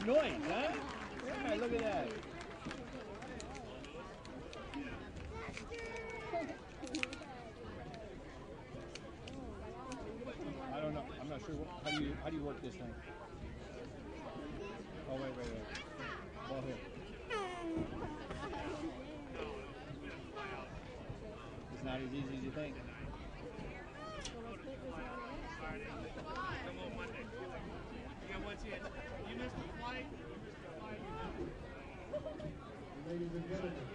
Noise, huh? Yeah, look at that. I don't know. I'm not sure. How do you work this thing? Oh wait. Ball here. It's not as easy as you think. Come on Monday. You got one chance. You missed the flight. Ladies and gentlemen.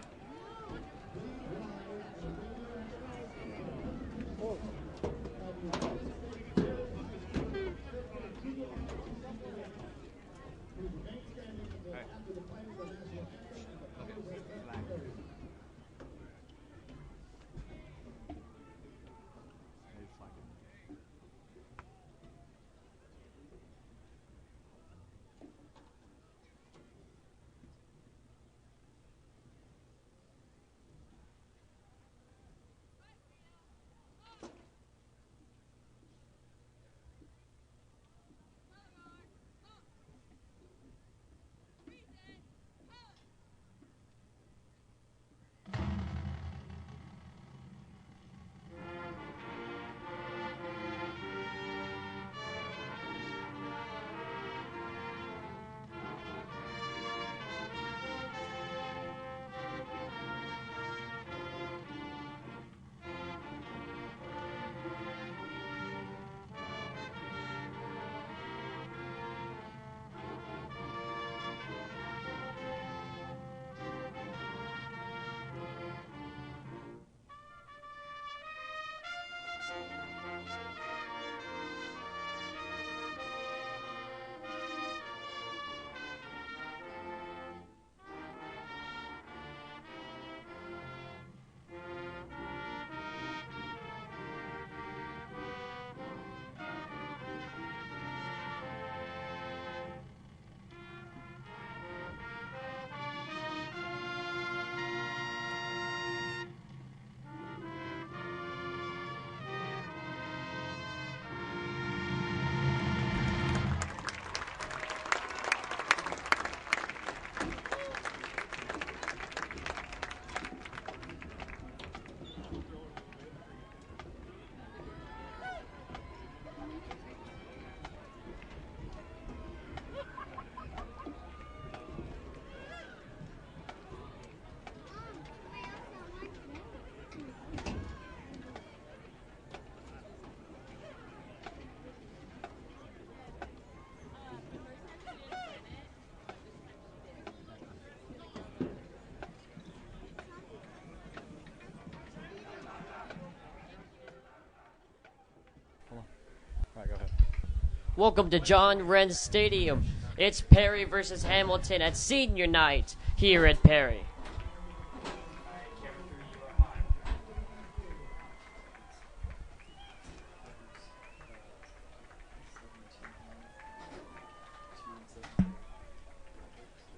Welcome to John Wren Stadium. It's Perry versus Hamilton at senior night here at Perry.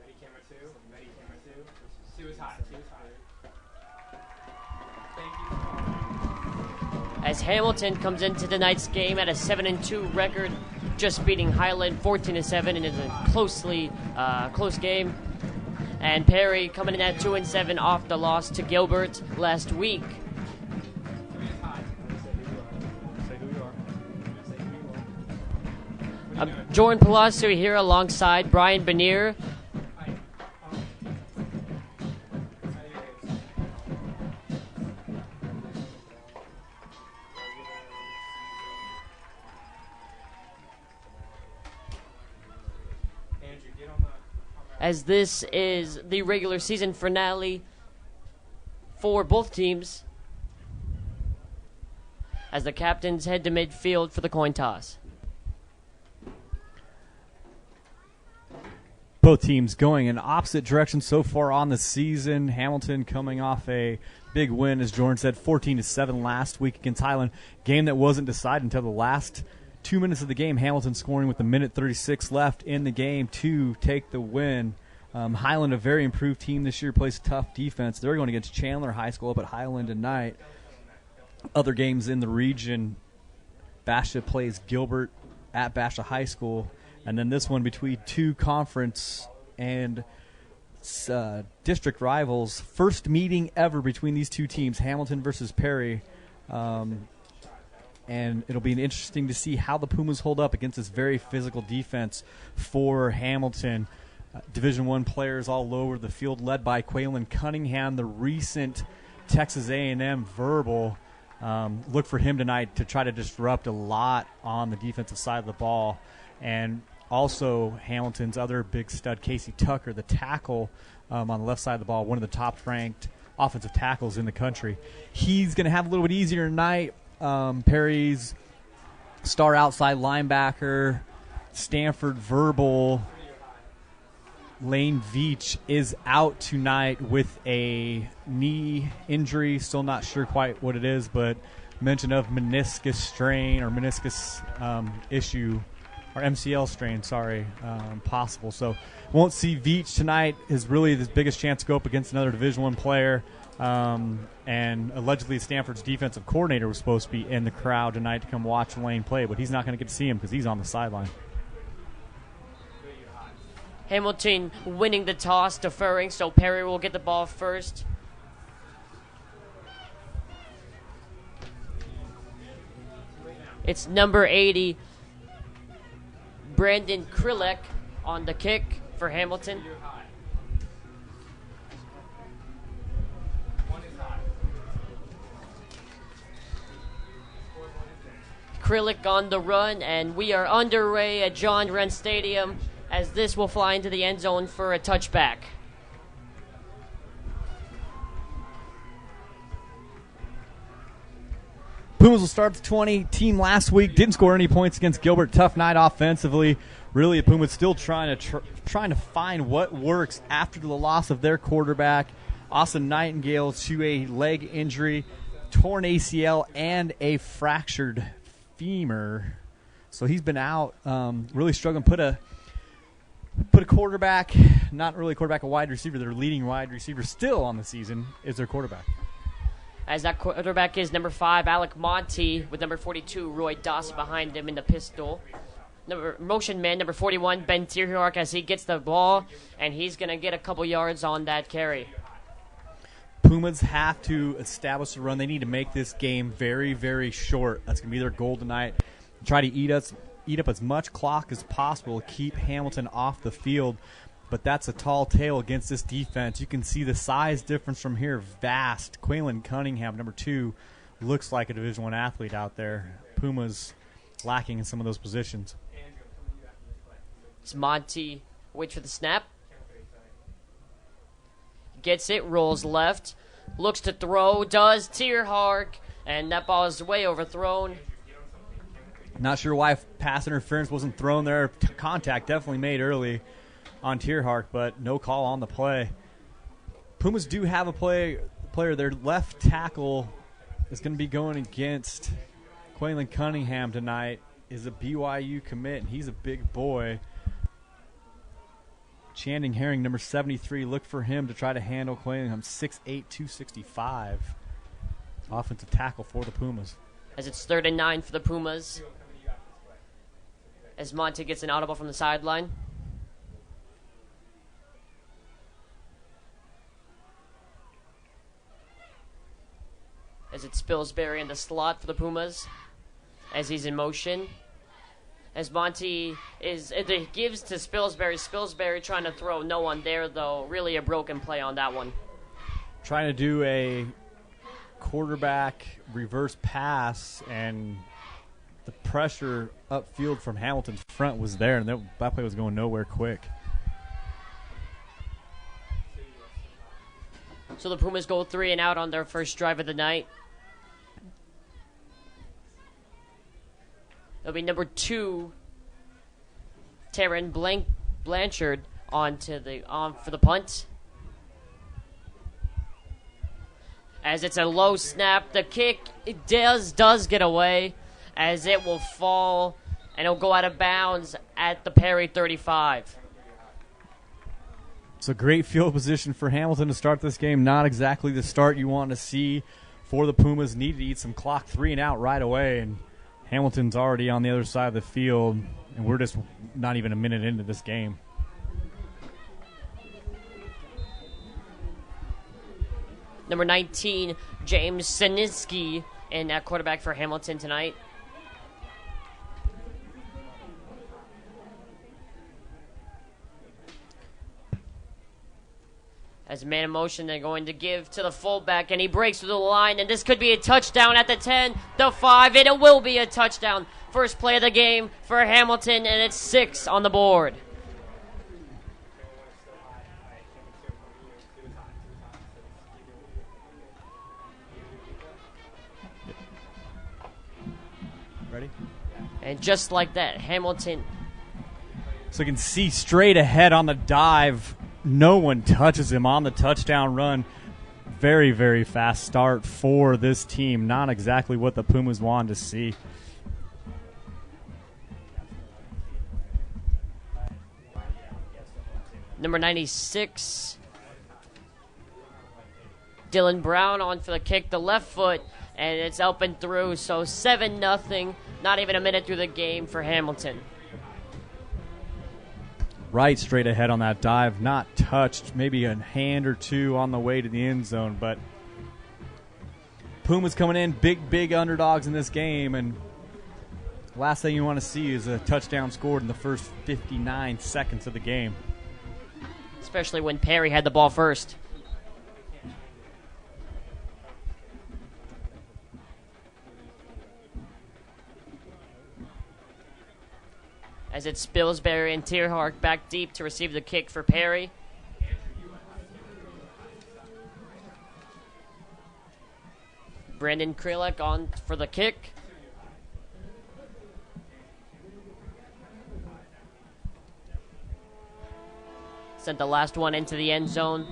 Ready, camera two. Ready, camera two. Two is high. Two is high. Thank you. As Hamilton comes into tonight's game at a 7-2 record, just beating Highland 14-7 in a close game. And Perry coming in at 2-7 off the loss to Gilbert last week. Jordan Palazzo here alongside Brian Benier. As this is the regular season finale for both teams, as the captains head to midfield for the coin toss. Both teams going in opposite directions so far on the season. Hamilton coming off a big win, as Jordan said, 14-7 last week against Highland. Game that wasn't decided until the last 2 minutes of the game. Hamilton scoring with a minute 36 left in the game to take the win. Highland, a very improved team this year, plays tough defense. They're going against Chandler High School up at Highland tonight. Other games in the region, Basha plays Gilbert at Basha High School. And then this one between two conference and district rivals. First meeting ever between these two teams, Hamilton versus Perry. And it'll be interesting to see how the Pumas hold up against this very physical defense for Hamilton. Division I players all over the field, led by Quaylen Cunningham, the recent Texas A&M verbal. Look for him tonight to try to disrupt a lot on the defensive side of the ball. And also Hamilton's other big stud, Casey Tucker, the tackle on the left side of the ball, one of the top-ranked offensive tackles in the country. He's going to have a little bit easier tonight. Perry's star outside linebacker, Stanford verbal, Lane Veach, is out tonight with a knee injury. Still not sure quite what it is, but mention of meniscus strain or meniscus issue, or MCL strain, possible. So won't see Veach tonight. Is really his biggest chance to go up against another Division I player. And allegedly Stanford's defensive coordinator was supposed to be in the crowd tonight to come watch Lane play, but he's not going to get to see him because he's on the sideline. Hamilton winning the toss, deferring, so Perry will get the ball first. It's number 80, Brandon Krilek, on the kick for Hamilton. Krilek on the run, and we are underway at John Wren Stadium, as this will fly into the end zone for a touchback. Pumas will start the 20. Team last week didn't score any points against Gilbert. Tough night offensively. Really, the Pumas still trying to find what works after the loss of their quarterback, Austin Nightingale, to a leg injury, torn ACL, and a fractured femur. So he's been out, really struggling. Put a quarterback, not really a quarterback, a wide receiver. Their leading wide receiver still on the season is their quarterback. As that quarterback is number 5, Alec Monty, with number 42, Roy Doss, behind him in the pistol. Motion man, number 41, Ben Tierhork, as he gets the ball, and he's going to get a couple yards on that carry. Pumas have to establish a run. They need to make this game very, very short. That's going to be their goal tonight. Try to eat up as much clock as possible to keep Hamilton off the field. But that's a tall tale against this defense. You can see the size difference from here, vast. Quaylen Cunningham, number 2, looks like a Division I athlete out there. Pumas lacking in some of those positions. It's Monty, waits for the snap. Gets it, rolls left, looks to throw, does Tierhork, and that ball is way overthrown. Not sure why pass interference wasn't thrown there. Contact definitely made early on Tierhark, but no call on the play. Pumas do have a player. Their left tackle is going to be going against Quaylen Cunningham tonight. Is a BYU commit, and he's a big boy. Channing Herring, number 73, look for him to try to handle Quaylen. 6'8", 265. Offensive tackle for the Pumas. As it's 3rd and 9 for the Pumas. As Monty gets an audible from the sideline. As it's Spilsbury in the slot for the Pumas. As he's in motion. As Monty gives to Spilsbury. Spilsbury trying to throw. No one there, though. Really a broken play on that one. Trying to do a quarterback reverse pass, and the pressure upfield from Hamilton's front was there, and that play was going nowhere quick. So the Pumas go 3 and out on their first drive of the night. It'll be number 2, Taryn Blanchard on for the punt. As it's a low snap, the kick does get away, as it will fall and it'll go out of bounds at the Perry 35. It's a great field position for Hamilton to start this game. Not exactly the start you want to see for the Pumas. Need to eat some clock, 3 and out right away, and Hamilton's already on the other side of the field, and we're just not even a minute into this game. Number 19, James Siniski, in at quarterback for Hamilton tonight. As a man in motion, they're going to give to the fullback, and he breaks through the line, and this could be a touchdown at the 10, the 5, and it will be a touchdown. First play of the game for Hamilton, and it's 6 on the board. Ready? And just like that, Hamilton. So you can see straight ahead on the dive. No one touches him on the touchdown run. Very, very fast start for this team. Not exactly what the Pumas wanted to see. Number 96, Dylan Brown on for the kick, the left foot, and it's up and through. So 7-0, not even a minute through the game for Hamilton. Right straight ahead on that dive, not touched, maybe a hand or two on the way to the end zone, but Pumas coming in, big underdogs in this game, and last thing you want to see is a touchdown scored in the first 59 seconds of the game. Especially when Perry had the ball first. As it's Spilsbury and Tierhark back deep to receive the kick for Perry. Brandon Krelek on for the kick. Sent the last one into the end zone.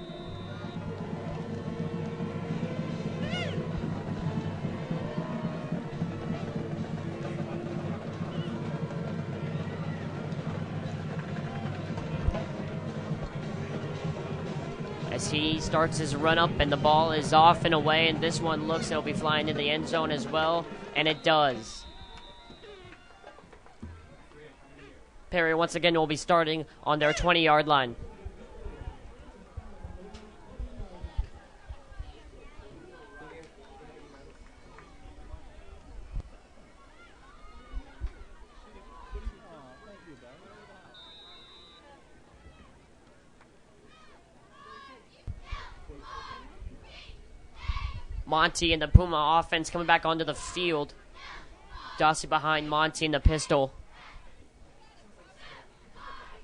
As he starts his run up and the ball is off and away, and this one looks it'll be flying in the end zone as well, and it does. Perry once again will be starting on their 20-yard line. Monty and the Puma offense coming back onto the field. Dossie behind Monty in the pistol.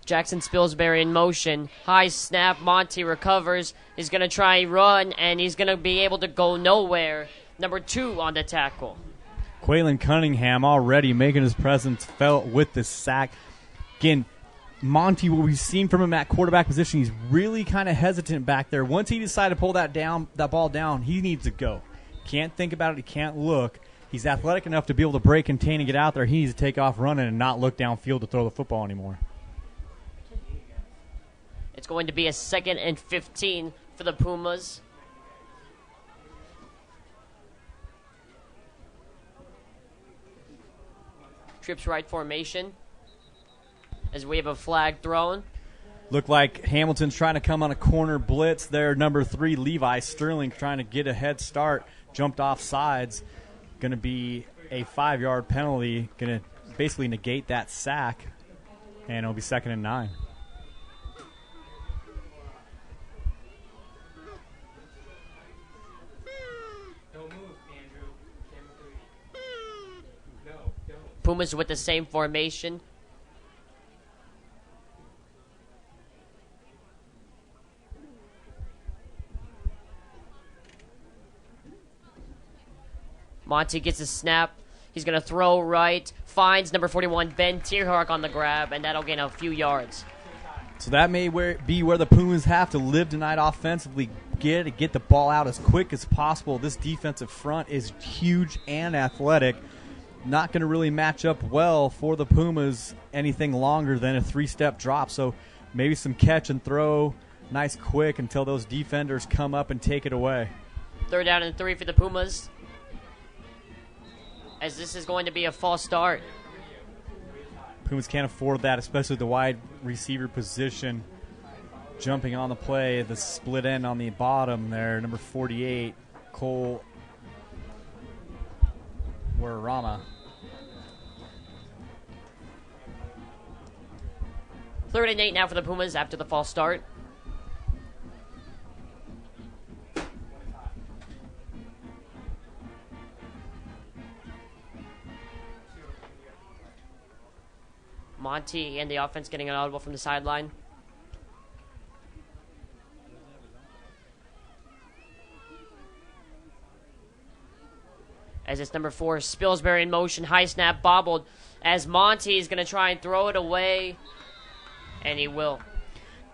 Jackson Spilsbury in motion. High snap. Monty recovers. He's going to try run, and he's going to be able to go nowhere. Number 2 on the tackle. Quaylen Cunningham already making his presence felt with this sack. Again, Monty, what we've seen from him at quarterback position, he's really kind of hesitant back there. Once he decided to pull that ball down, he needs to go. Can't think about it. He can't look. He's athletic enough to be able to break, contain, and get out there. He needs to take off running and not look downfield to throw the football anymore. It's going to be a 2nd and 15 for the Pumas. Trips right formation as we have a flag thrown. Looked like Hamilton's trying to come on a corner blitz there. Number 3, Levi Sterling, trying to get a head start. Jumped off sides. Going to be a 5-yard penalty. Going to basically negate that sack. And it'll be 2nd and 9. Pumas with the same formation. Monty gets a snap. He's going to throw right. Finds number 41, Ben Tierhark on the grab, and that'll gain a few yards. So that may be where the Pumas have to live tonight offensively. Get the ball out as quick as possible. This defensive front is huge and athletic. Not going to really match up well for the Pumas anything longer than a 3-step drop. So maybe some catch and throw, nice quick until those defenders come up and take it away. 3rd down and 3 for the Pumas, as this is going to be a false start. Pumas can't afford that, especially the wide receiver position. Jumping on the play, the split end on the bottom there, number 48, Cole Warama. 3rd and 8 now for the Pumas after the false start. Monty and the offense getting an audible from the sideline. As it's number 4, Spilsbury in motion, high snap, bobbled, as Monty is going to try and throw it away, and he will.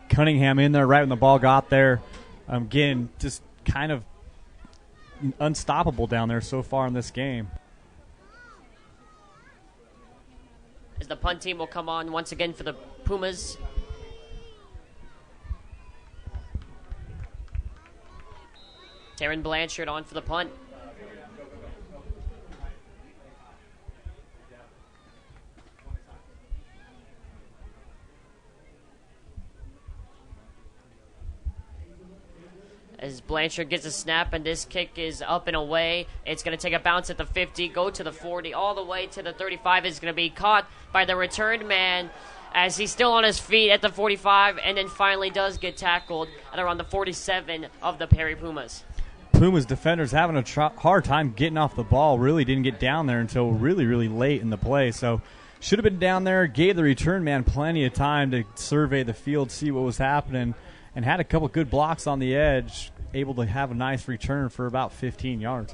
Cunningham in there right when the ball got there. Again, just kind of unstoppable down there so far in this game. As the punt team will come on once again for the Pumas. Taryn Blanchard on for the punt. As Blanchard gets a snap, and this kick is up and away. It's going to take a bounce at the 50, go to the 40, all the way to the 35. It's going to be caught by the returned man as he's still on his feet at the 45, and then finally does get tackled at around the 47 of the Perry Pumas. Pumas defenders having a hard time getting off the ball. Really didn't get down there until really, really late in the play. So should have been down there, gave the return man plenty of time to survey the field, see what was happening, and had a couple good blocks on the edge, able to have a nice return for about 15 yards.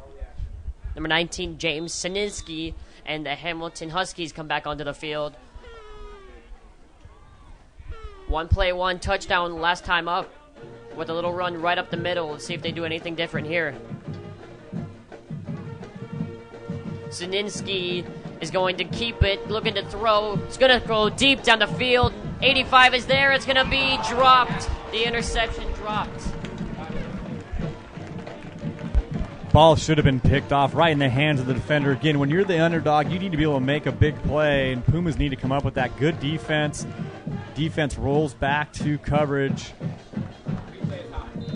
Number 19, James Sininski, and the Hamilton Huskies come back onto the field. 1 play, 1 touchdown last time up, with a little run right up the middle. Let's see if they do anything different here. Sininski is going to keep it, looking to throw. It's going to go deep down the field. 85 is there. It's going to be dropped. The interception dropped. Ball should have been picked off right in the hands of the defender. Again, when you're the underdog, you need to be able to make a big play, and Pumas need to come up with that good defense. Defense rolls back to coverage.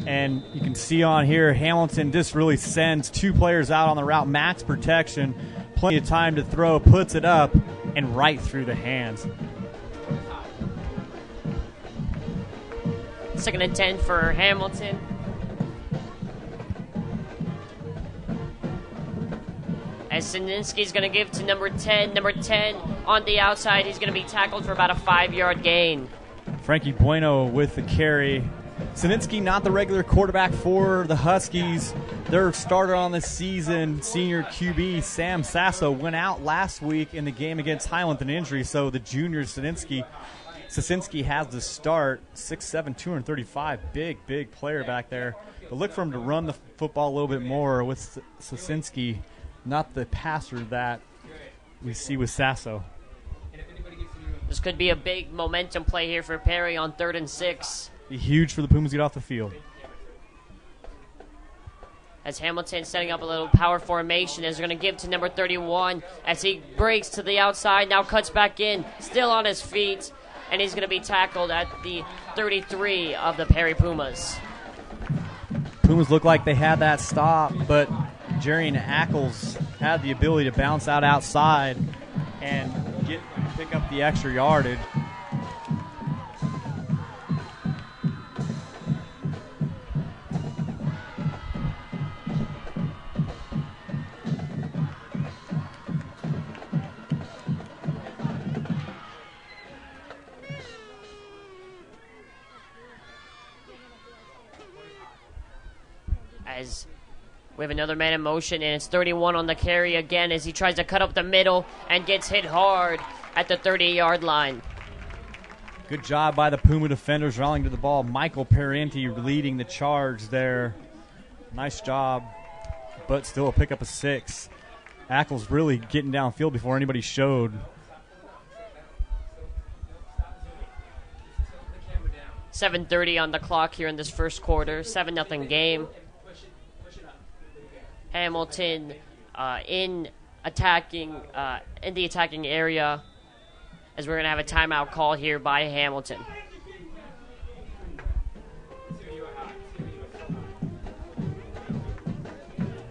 And you can see on here, Hamilton just really sends 2 players out on the route, max protection, plenty of time to throw, puts it up, and right through the hands. 2nd and 10 for Hamilton. As Sininski's going to give to number 10. Number 10 on the outside. He's going to be tackled for about a 5-yard gain. Frankie Bueno with the carry. Sininski, not the regular quarterback for the Huskies. Their starter on the season, senior QB Sam Sasso, went out last week in the game against Highland with an injury, so the junior Sasinski has the start. 6'7", 235, big player back there. But look for him to run the football a little bit more with Sasinski, not the passer that we see with Sasso. This could be a big momentum play here for Perry on 3rd and 6. Be huge for the Pumas to get off the field. As Hamilton setting up a little power formation, is going to give to number 31 as he breaks to the outside, now cuts back in, still on his feet, and he's going to be tackled at the 33 of the Perry Pumas. Pumas look like they had that stop, but Jarian Ackles had the ability to bounce out outside and pick up the extra yardage. As we have another man in motion, and it's 31 on the carry again as he tries to cut up the middle and gets hit hard at the 30-yard line. Good job by the Puma defenders rallying to the ball. Michael Parenti leading the charge there. Nice job, but still a pickup of 6. Ackles really getting downfield before anybody showed. 7:30 on the clock here in this first quarter. 7-0 game. Hamilton in the attacking area, as we're going to have a timeout call here by Hamilton.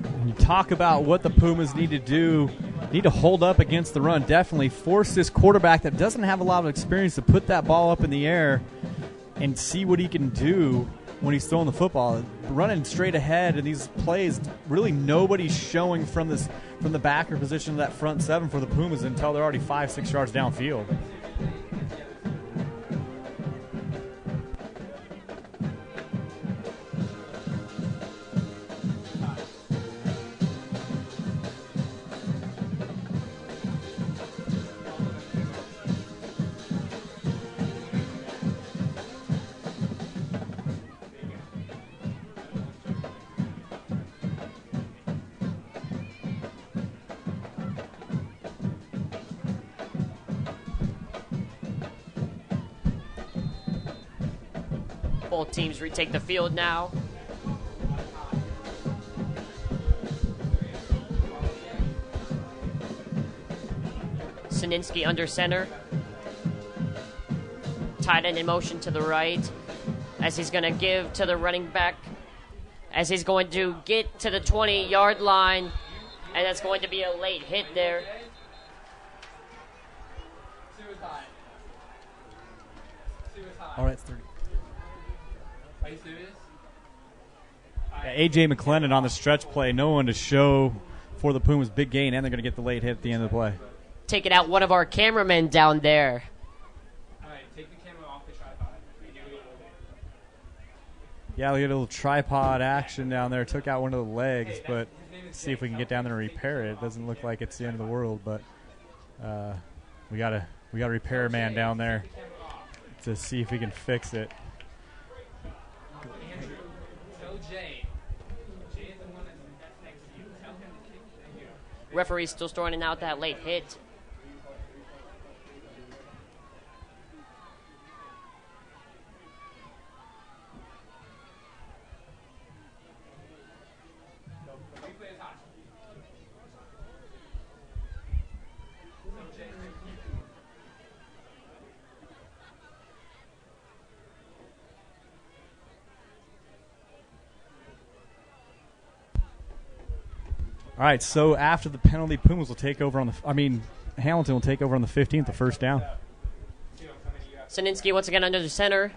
When you talk about what the Pumas need to do, need to hold up against the run. Definitely force this quarterback that doesn't have a lot of experience to put that ball up in the air and see what he can do when he's throwing the football. Running straight ahead in these plays, really nobody's showing from the backer position of that front 7 for the Pumas until they're already 5-6 yards downfield. Both teams retake the field now. Sininsky under center. Tight end in motion to the right as he's going to give to the running back as he's going to get to the 20-yard line, and that's going to be a late hit there. All right, it's 30. Are you serious? Yeah, A.J. McClendon on the stretch play. No one to show for the Pumas. Big gain, and they're going to get the late hit at the end of the play. Taking out one of our cameramen down there. All right, take the camera off the tripod. Yeah, we get a little tripod action down there. Took out one of the legs, but see if we can get down there and repair it. It doesn't look like it's the end of the world, but we got a repairman down there to see if we can fix it. Andrew, tell Jay. Jay is the one that's next to you. Tell him to kick. Thank you. Referee's still throwing out that late hit. All right, so after the penalty, Pumas will take over on Hamilton will take over on the 15th, the first down. Sininsky once again under the center.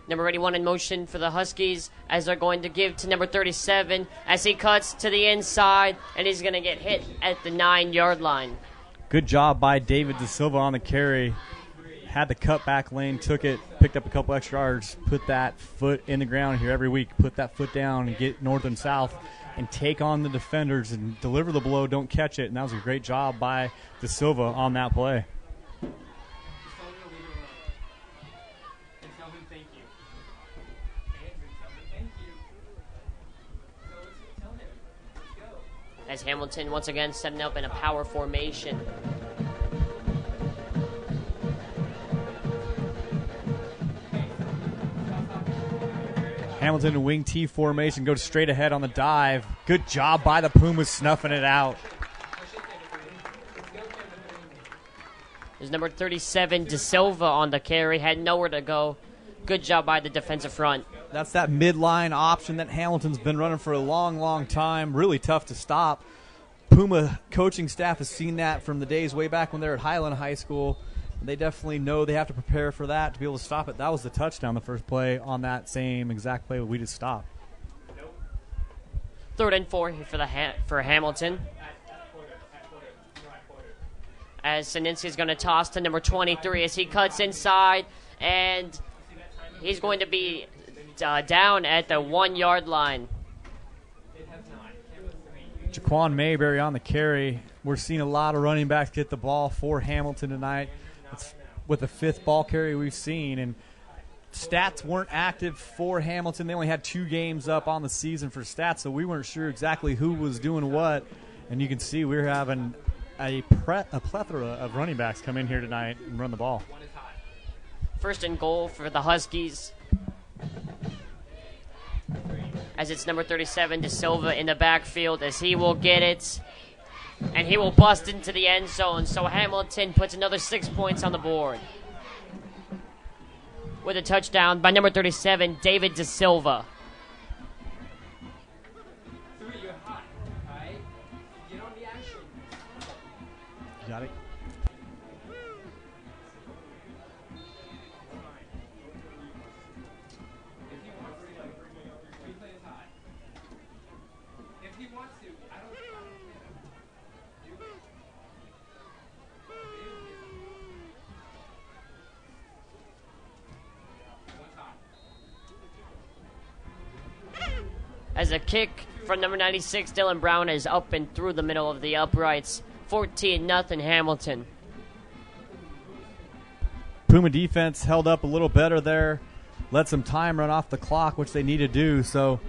Number 81 in motion for the Huskies as they're going to give to number 37 as he cuts to the inside, and he's going to get hit at the 9-yard line. Good job by David De Silva on the carry. Had the cutback lane, took it, picked up a couple extra yards, put that foot in the ground here every week. Put that foot down and get north and south and take on the defenders and deliver the blow, don't catch it. And that was a great job by De Silva on that play. Just tell him to leave it alone. And tell him thank you. Andrew, tell him thank you. So let's tell him. Let's go. As Hamilton once again setting up in a power formation. Hamilton in wing T formation goes straight ahead on the dive. Good job by the Pumas snuffing it out. There's number 37, De Silva on the carry. Had nowhere to go. Good job by the defensive front. That's that midline option that Hamilton's been running for a long, long time. Really tough to stop. Puma coaching staff has seen that from the days way back when they were at Highland High School. They definitely know they have to prepare for that to be able to stop it. That was the touchdown, the first play on that same exact play we just stopped. 3rd and 4 for Hamilton. As Sinitsky is going to toss to number 23 as he cuts inside, and he's going to be down at the 1-yard line. Jaquan Mayberry on the carry. We're seeing a lot of running backs get the ball for Hamilton tonight. It's with the 5th ball carry we've seen, and stats weren't active for Hamilton. They only had 2 games up on the season for stats, so we weren't sure exactly who was doing what. And you can see we're having a plethora of running backs come in here tonight and run the ball. 1st and goal for the Huskies. As it's number 37, De Silva in the backfield as he will get it. And he will bust into the end zone. So Hamilton puts another 6 points on the board. With a touchdown by number 37, David De Silva. 3, you're hot. Alright? Get on the action. Got it. If he wants to, we play as high. If he wants to, I don't care. As a kick from number 96, Dylan Brown is up and through the middle of the uprights. 14-0 Hamilton. Puma defense held up a little better there. Let some time run off the clock, which they need to do. So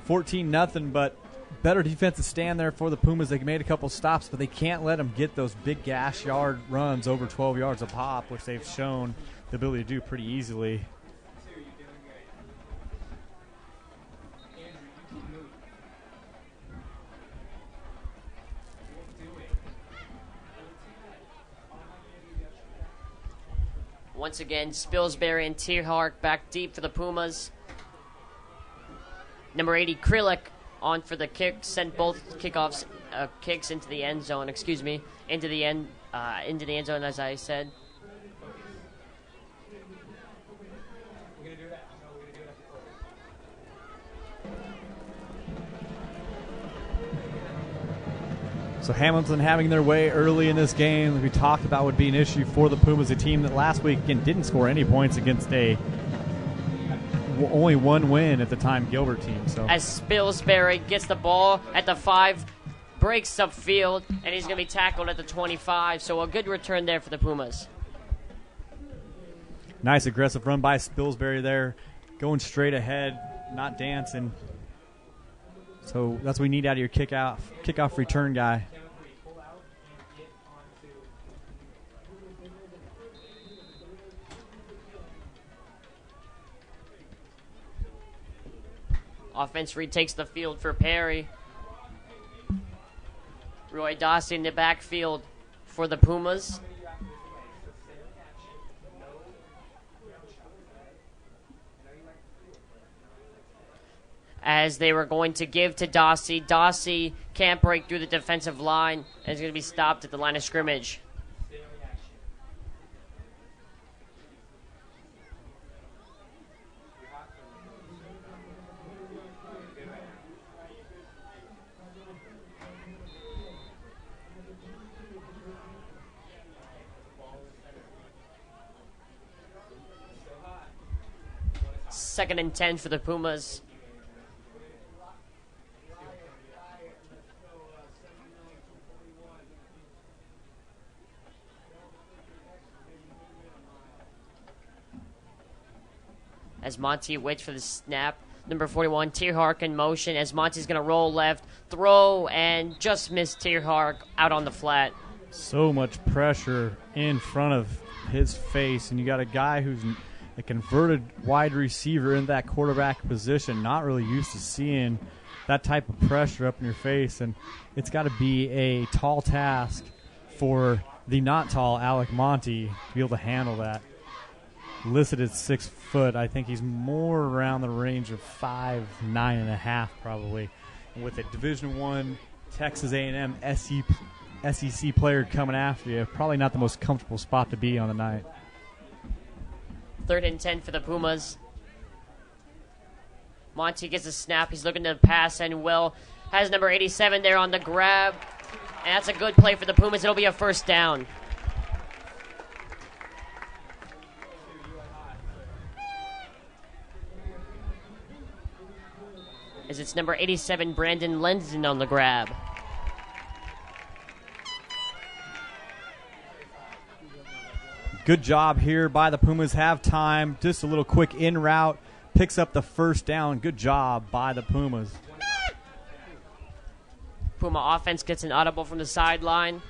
14-0, but better defensive stand there for the Pumas. They made a couple stops, but they can't let them get those big gas yard runs over 12 yards a pop, which they've shown the ability to do pretty easily. Once again, Spilsbury and Tierhark back deep for the Pumas. Number 80, Krillick on for the kick. Sent both kicks into the end zone. Into the end zone, as I said. We're going to do that. No, we're going to do it after quarter. So Hamilton having their way early in this game, as we talked about, would be an issue for the Pumas, a team that last week again didn't score any points against only one win at the time Gilbert team. So as Spilsbury gets the ball at the 5, breaks upfield, and he's going to be tackled at the 25. So a good return there for the Pumas. Nice aggressive run by Spilsbury there, going straight ahead, not dancing. So that's what we need out of your kickoff return guy. Offense retakes the field for Perry. Roy Dawson in the backfield for the Pumas. As they were going to give to Dossie. Dossie can't break through the defensive line and is going to be stopped at the line of scrimmage. Second and 10 for the Pumas. as Monty waits for the snap. Number 41, Tierhark in motion as Monty's going to roll left, throw, and just miss Tierhark out on the flat. So much pressure in front of his face, and you got a guy who's a converted wide receiver in that quarterback position, not really used to seeing that type of pressure up in your face, and it's got to be a tall task for the not tall Alec Monty to be able to handle that. Listed at 6 foot, I think he's more around the range of 5'9" and a half probably. And with a Division I Texas A&M SEC player coming after you, probably not the most comfortable spot to be on the night. 3rd and 10 for the Pumas. Monty gets a snap. He's looking to pass and Will has number 87 there on the grab. And that's a good play for the Pumas. It'll be a first down. As it's number 87, Brandon Lenzen on the grab. Good job here by the Pumas. Have time. Just a little quick in route. Picks up the first down. Good job by the Pumas. Puma offense gets an audible from the sideline.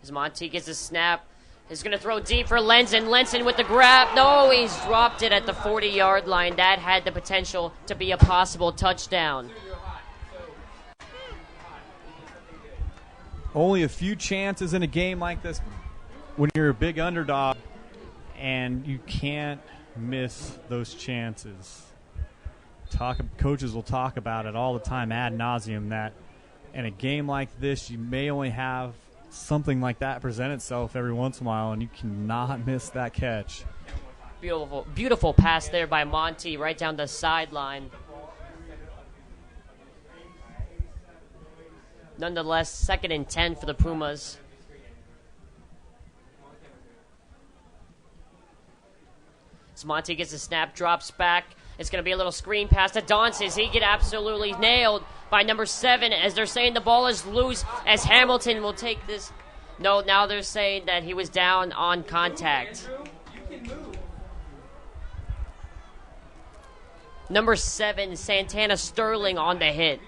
As Monty gets a snap, he's going to throw deep for Lenzen. Lenzen with the grab. No, he's dropped it at the 40-yard line. That had the potential to be a possible touchdown. Only a few chances in a game like this when you're a big underdog, and you can't miss those chances. Coaches will talk about it all the time ad nauseum, that in a game like this, you may only have something like that present itself every once in a while, and you cannot miss that catch. Beautiful, beautiful pass there by Monty right down the sideline. Nonetheless, 2nd and 10 for the Pumas. As Monty gets a snap, drops back. It's going to be a little screen pass to Dances. He get absolutely nailed by number 7 as they're saying the ball is loose as Hamilton will take this. No, now they're saying that he was down on contact. Number 7, Santana Sterling on the hit.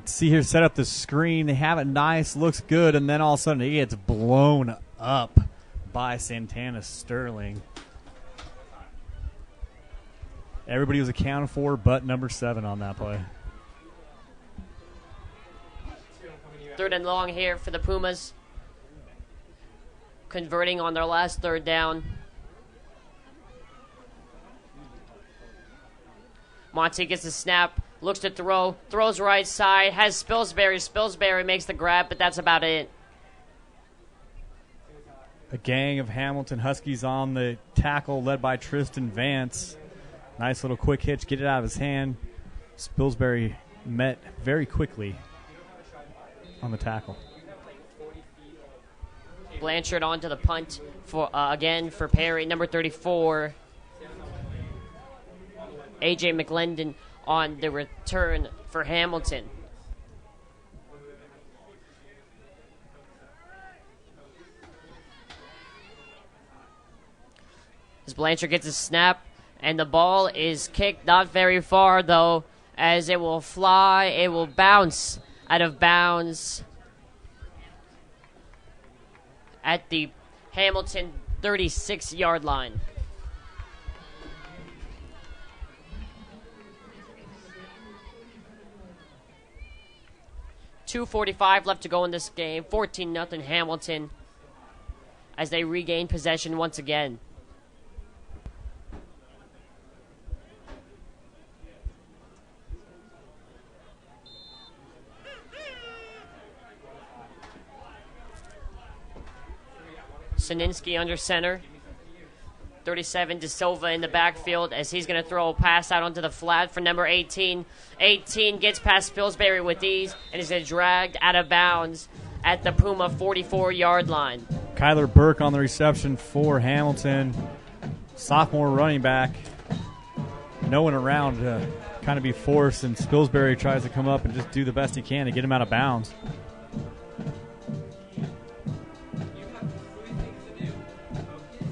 See here, set up the screen. They have it nice, looks good, and then all of a sudden it gets blown up by Santana Sterling. Everybody was accounted for but number 7 on that play. 3rd and long here for the Pumas. Converting on their last 3rd down. Monty gets the snap. Looks to throw, throws right side, has Spilsbury. Spilsbury makes the grab, but that's about it. A gang of Hamilton Huskies on the tackle led by Tristan Vance. Nice little quick hitch, get it out of his hand. Spilsbury met very quickly on the tackle. Blanchard onto the punt for again for Perry, number 34. A.J. McLendon on the return for Hamilton. As Blanchard gets a snap, and the ball is kicked not very far, though, as it will fly, it will bounce out of bounds at the Hamilton 36-yard line. 2:45 left to go in this game. 14-0 Hamilton as they regain possession once again. Sininsky under center. 37 De Silva in the backfield as he's going to throw a pass out onto the flat for number 18. 18 gets past Pillsbury with ease and is dragged out of bounds at the Puma 44-yard line. Kyler Burke on the reception for Hamilton. Sophomore running back. no one around to kind of be forced, and Spilsbury tries to come up and just do the best he can to get him out of bounds. You have 3 things to do. Focus,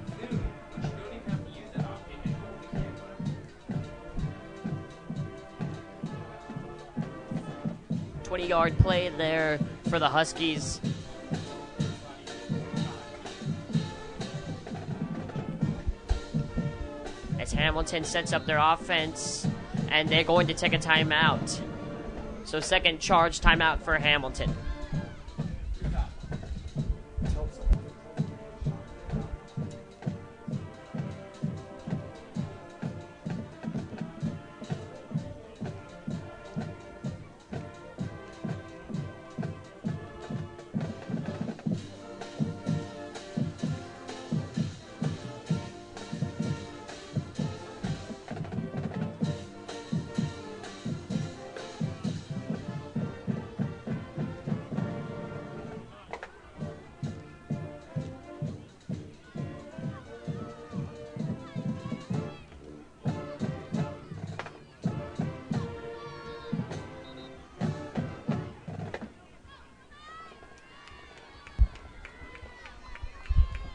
zoom. You don't even have to use that option and hold the camera. 20-yard play there for the Huskies. As Hamilton sets up their offense, and they're going to take a timeout. So second charge timeout for Hamilton.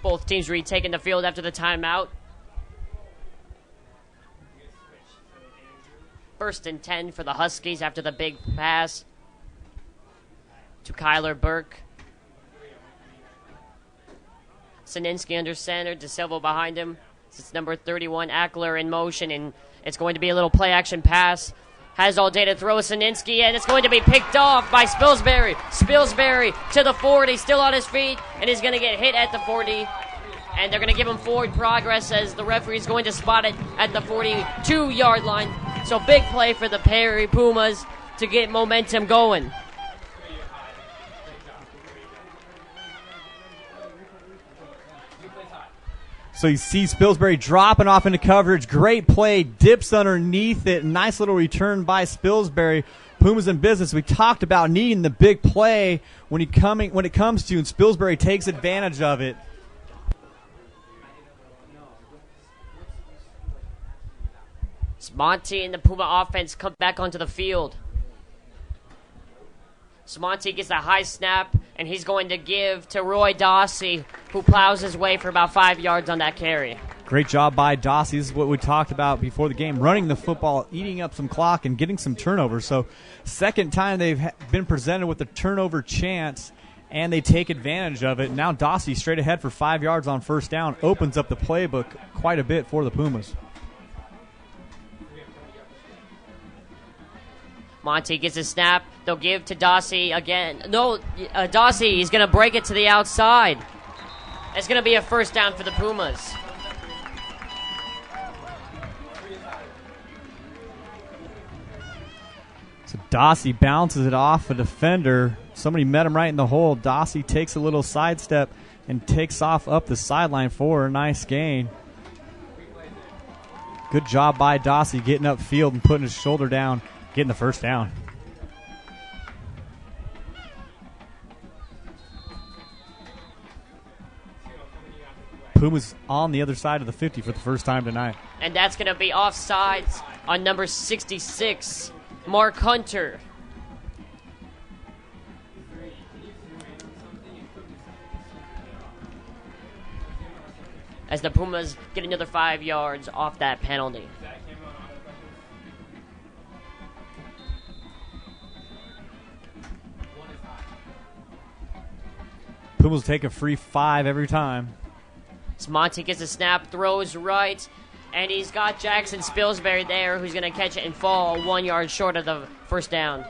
Both teams retaking the field after the timeout. 1st and 10 for the Huskies after the big pass to Kyler Burke. Sininsky under center, DeSilva behind him. It's number 31, Ackler in motion, and it's going to be a little play-action pass. Has all day to throw Sininsky, and it's going to be picked off by Spilsbury. Spilsbury to the 40, still on his feet, and he's going to get hit at the 40. And they're going to give him forward progress as the referee is going to spot it at the 42-yard line. So big play for the Perry Pumas to get momentum going. So you see Spilsbury dropping off into coverage. Great play. Dips underneath it. Nice little return by Spilsbury. Pumas in business. We talked about needing the big play when it comes to, and Spilsbury takes advantage of it. Monty and the Puma offense come back onto the field. Monty gets a high snap, and he's going to give to Roy Dossie, who plows his way for about 5 yards on that carry. Great job by Dossie. This is what we talked about before the game, running the football, eating up some clock, and getting some turnovers. So second time they've been presented with a turnover chance, and they take advantage of it. Now Dossie straight ahead for 5 yards on first down, opens up the playbook quite a bit for the Pumas. Monty gets a snap. They'll give to Dossie again. No, Dossie, he's going to break it to the outside. It's going to be a first down for the Pumas. So Dossie bounces it off a defender. Somebody met him right in the hole. Dossie takes a little sidestep and takes off up the sideline for a nice gain. Good job by Dossie getting upfield and putting his shoulder down, getting the first down. Pumas on the other side of the 50 for the first time tonight. And that's going to be offsides on number 66, Mark Hunter. As the Pumas get another 5 yards off that penalty. Pumas take a free 5 every time. Monty gets a snap, throws right, and he's got Jackson Spilsbury there, who's going to catch it and fall 1 yard short of the first down.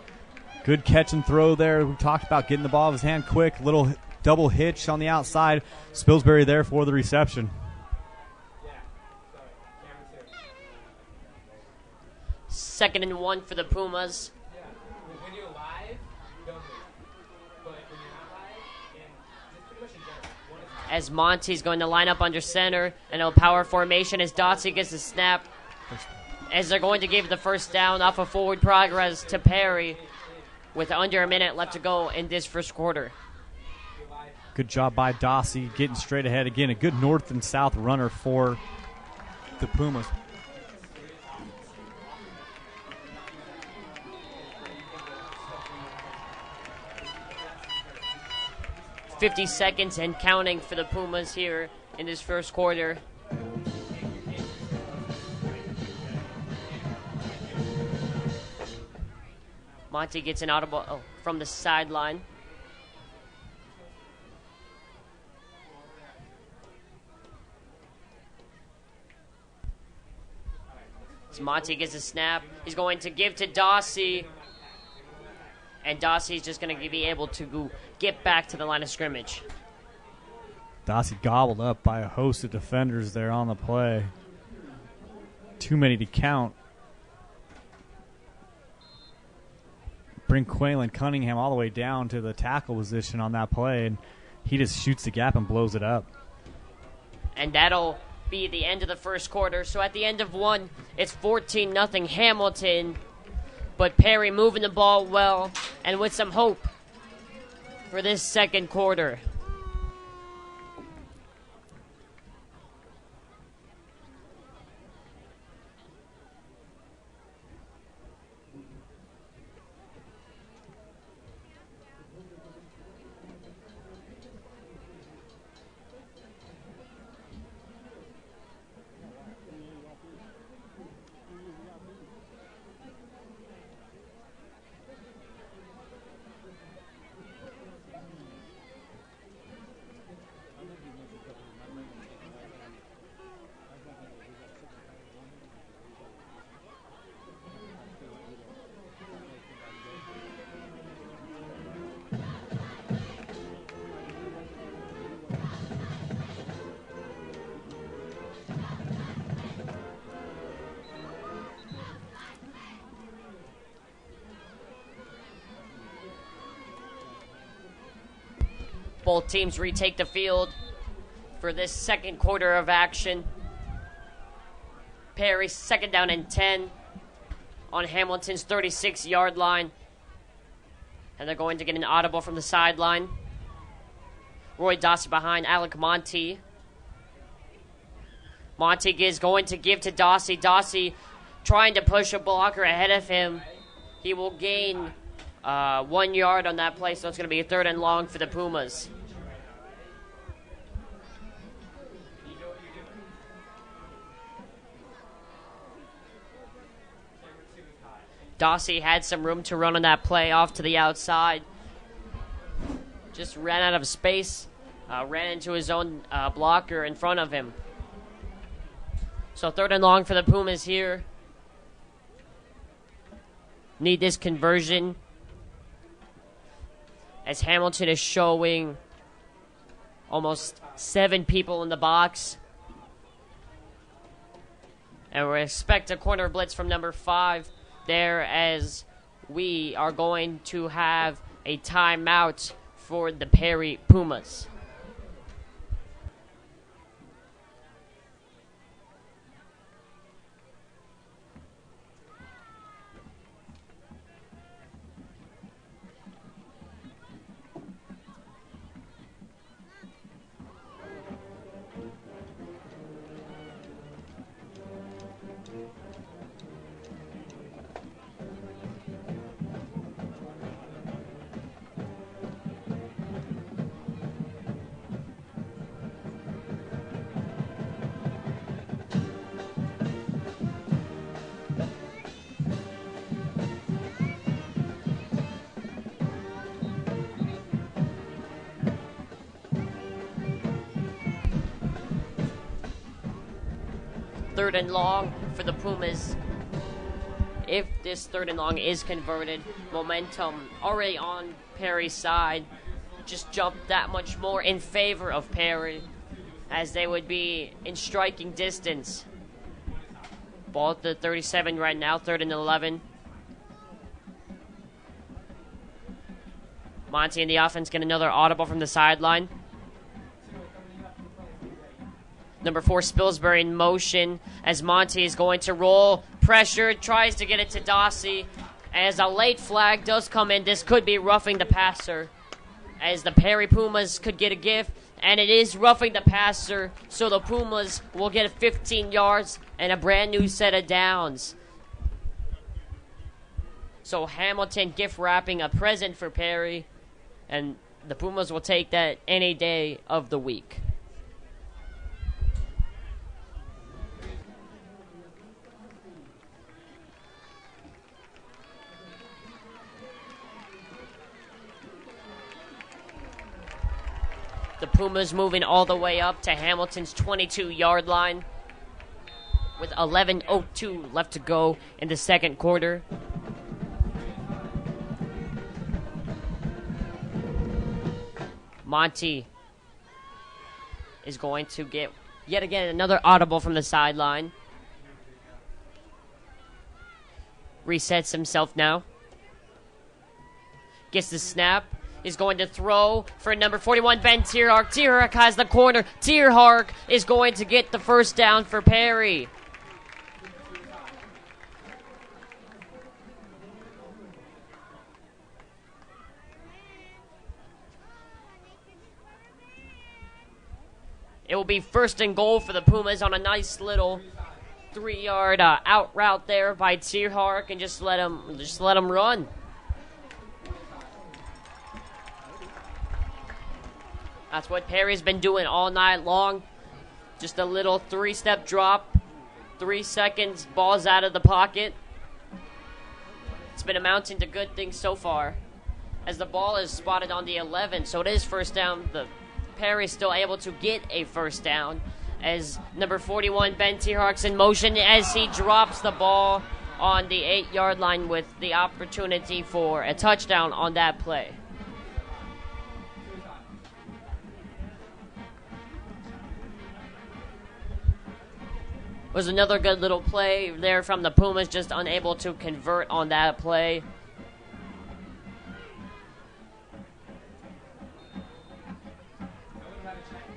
Good catch and throw there. We talked about getting the ball of his hand quick. Little double hitch on the outside. Spilsbury there for the reception. 2nd and 1 for the Pumas. When you're live, don't move. But when you're not live, and just pretty much in general, As Monty's going to line up under center and a power formation as Dotsie gets a snap. As they're going to give the first down off of forward progress to Perry with under a minute left to go in this first quarter. Good job by Dossie getting straight ahead. Again, a good north and south runner for the Pumas. 50 seconds and counting for the Pumas here in this first quarter. Monty gets an audible from the sideline. As Monty gets a snap, he's going to give to Dossie. And Dossie's just going to be able to get back to the line of scrimmage. Dossie gobbled up by a host of defenders there on the play. Too many to count. Bring Quaylen Cunningham all the way down to the tackle position on that play, and he just shoots the gap and blows it up. And that'll be the end of the first quarter. So at the end of one, it's 14-0 Hamilton. But Perry moving the ball well and with some hope for this second quarter. Both teams retake the field for this second quarter of action. Perry, 2nd down and 10 on Hamilton's 36-yard line. And they're going to get an audible from the sideline. Roy Dossie behind Alec Monty. Monty is going to give to Dossie. Dossie trying to push a blocker ahead of him. He will gain 1 yard on that play, so it's going to be a 3rd and long for the Pumas. Dossie had some room to run on that play off to the outside. Just ran out of space, ran into his own blocker in front of him. So 3rd and long for the Pumas here. Need this conversion, as Hamilton is showing almost 7 people in the box. And we expect a corner blitz from number 5 there, as we are going to have a timeout for the Perry Pumas. Third and long for the Pumas. If this 3rd and long is converted, momentum already on Perry's side just jumped that much more in favor of Perry, as they would be in striking distance. Ball at the 37 right now, 3rd and 11. Monty and the offense get another audible from the sideline. Number 4, Spilsbury in motion, as Monty is going to roll. Pressure, tries to get it to Dossie. As a late flag does come in, this could be roughing the passer, as the Perry Pumas could get a gift, and it is roughing the passer, so the Pumas will get 15 yards and a brand new set of downs. So Hamilton gift wrapping a present for Perry, and the Pumas will take that any day of the week. The Pumas moving all the way up to Hamilton's 22-yard line with 11:02 left to go in the second quarter. Monty is going to get yet again another audible from the sideline. Resets himself now. Gets the snap. Is going to throw for number 41, Ben Tierhark. Tierhark has the corner. Tierhark is going to get the first down for Perry. It will be first and goal for the Pumas on a nice little 3-yard out route there by Tierhark, and just let him run. That's what Perry's been doing all night long. Just a little 3-step drop, 3 seconds, ball's out of the pocket. It's been amounting to good things so far. As the ball is spotted on the 11, so it is first down. Perry's still able to get a first down. As number 41, Ben Tierhark's in motion as he drops the ball on the 8-yard line with the opportunity for a touchdown on that play. Was another good little play there from the Pumas, just unable to convert on that play.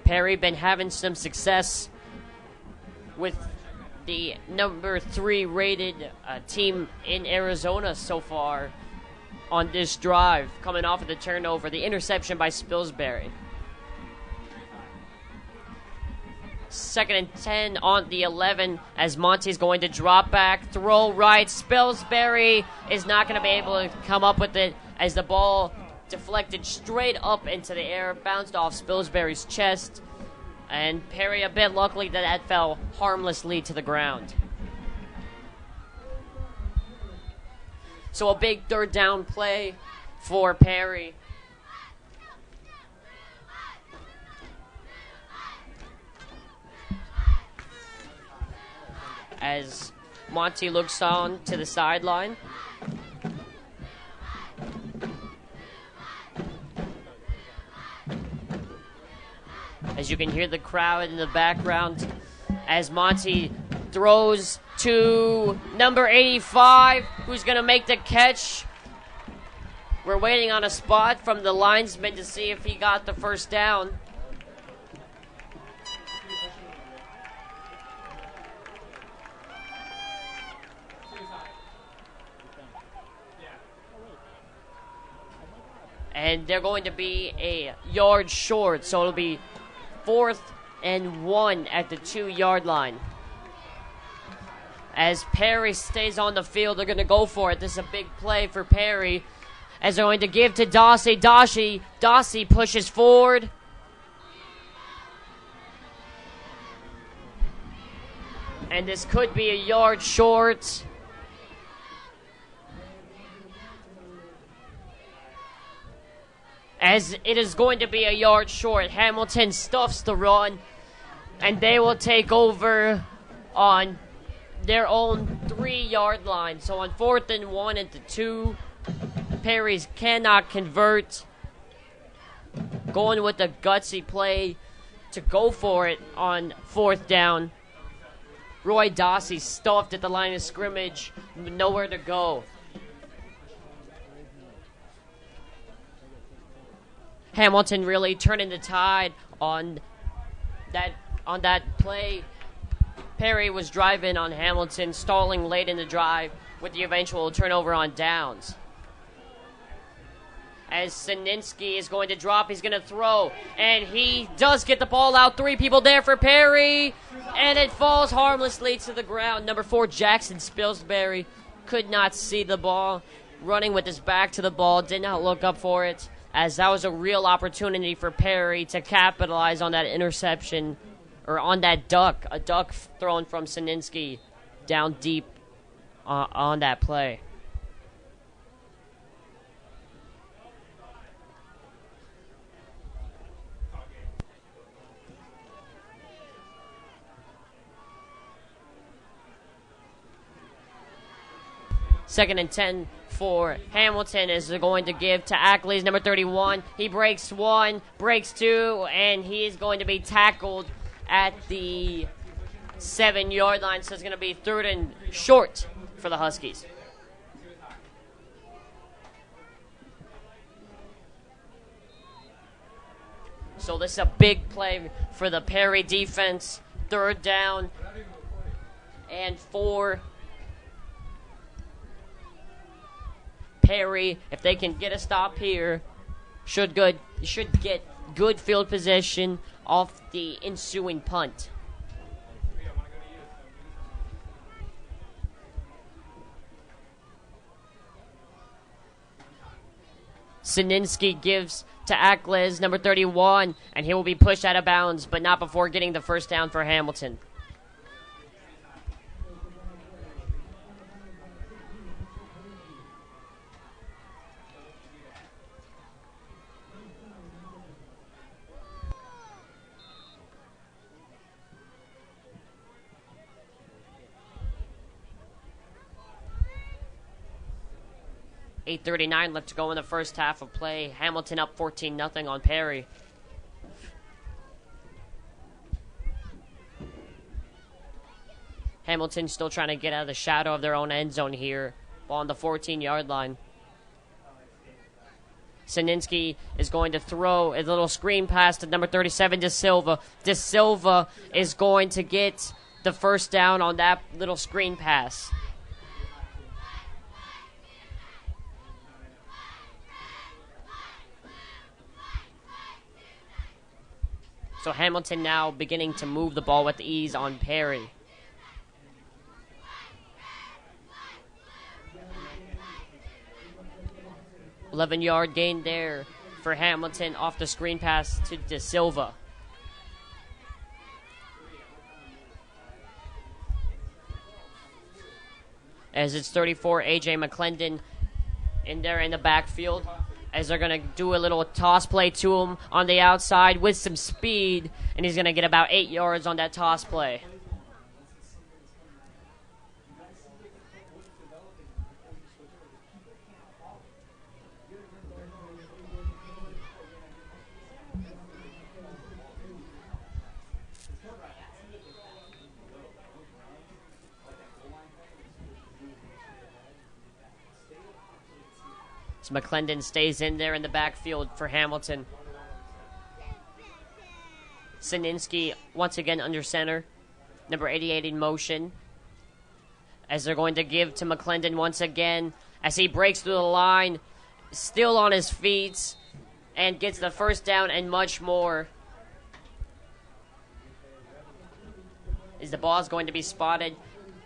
Perry been having some success with the number 3 rated team in Arizona so far on this drive, coming off of the turnover, the interception by Spilsbury. 2nd and 10 on the 11 as Monty's going to drop back, throw right. Spilsbury is not going to be able to come up with it as the ball deflected straight up into the air, bounced off Spilsbury's chest, and Perry a bit luckily that fell harmlessly to the ground. So a big 3rd down play for Perry. As Monty looks on to the sideline. As you can hear the crowd in the background as Monty throws to number 85, who's going to make the catch. We're waiting on a spot from the linesman to see if he got the first down. And they're going to be a yard short, so it'll be 4th and 1 at the 2-yard line. As Perry stays on the field, they're going to go for it. This is a big play for Perry. As they're going to give to Dossie. Dossie pushes forward. And this could be a yard short. As it is going to be a yard short. Hamilton stuffs the run, and they will take over on their own 3-yard line. So on 4th and 1 at the 2, Perry's cannot convert. Going with the gutsy play to go for it on 4th down. Roy Dossie stuffed at the line of scrimmage, nowhere to go. Hamilton really turning the tide on that play. Perry was driving on Hamilton, stalling late in the drive with the eventual turnover on downs. As Sininski is going to drop, he's going to throw, and he does get the ball out. 3 people there for Perry, and it falls harmlessly to the ground. Number 4, Jackson Spilsbury, could not see the ball, running with his back to the ball, did not look up for it. as that was a real opportunity for Perry to capitalize on that interception, or on that duck, a duck thrown from Sininsky down deep on that play. Second and 10 for Hamilton is going to give to Ackley's number 31. He breaks one, breaks two, and he is going to be tackled at the 7-yard line. So it's going to be third and short for the Huskies. So this is a big play for the Perry defense. Third down and 4. Perry, if they can get a stop here, should get good field position off the ensuing punt. Sininsky gives to Ackles, number 31, and he will be pushed out of bounds, but not before getting the first down for Hamilton. .8:39 left to go in the first half of play. Hamilton up 14-0 on Perry. Hamilton still trying to get out of the shadow of their own end zone here. Ball on the 14-yard line. Sininsky is going to throw a little screen pass to number 37, De Silva. De Silva is going to get the first down on that little screen pass. So Hamilton now beginning to move the ball with ease on Perry. .11-yard gain there for Hamilton off the screen pass to De Silva. As it's 34, A.J. McClendon in there in the backfield, as they're going to do a little toss play to him on the outside with some speed, and he's going to get about 8 yards on that toss play. So McClendon stays in there in the backfield for Hamilton. Sininsky once again under center. Number 88 in motion. As they're going to give to McClendon once again. As he breaks through the line. Still on his feet. And gets the first down and much more. As the ball is going to be spotted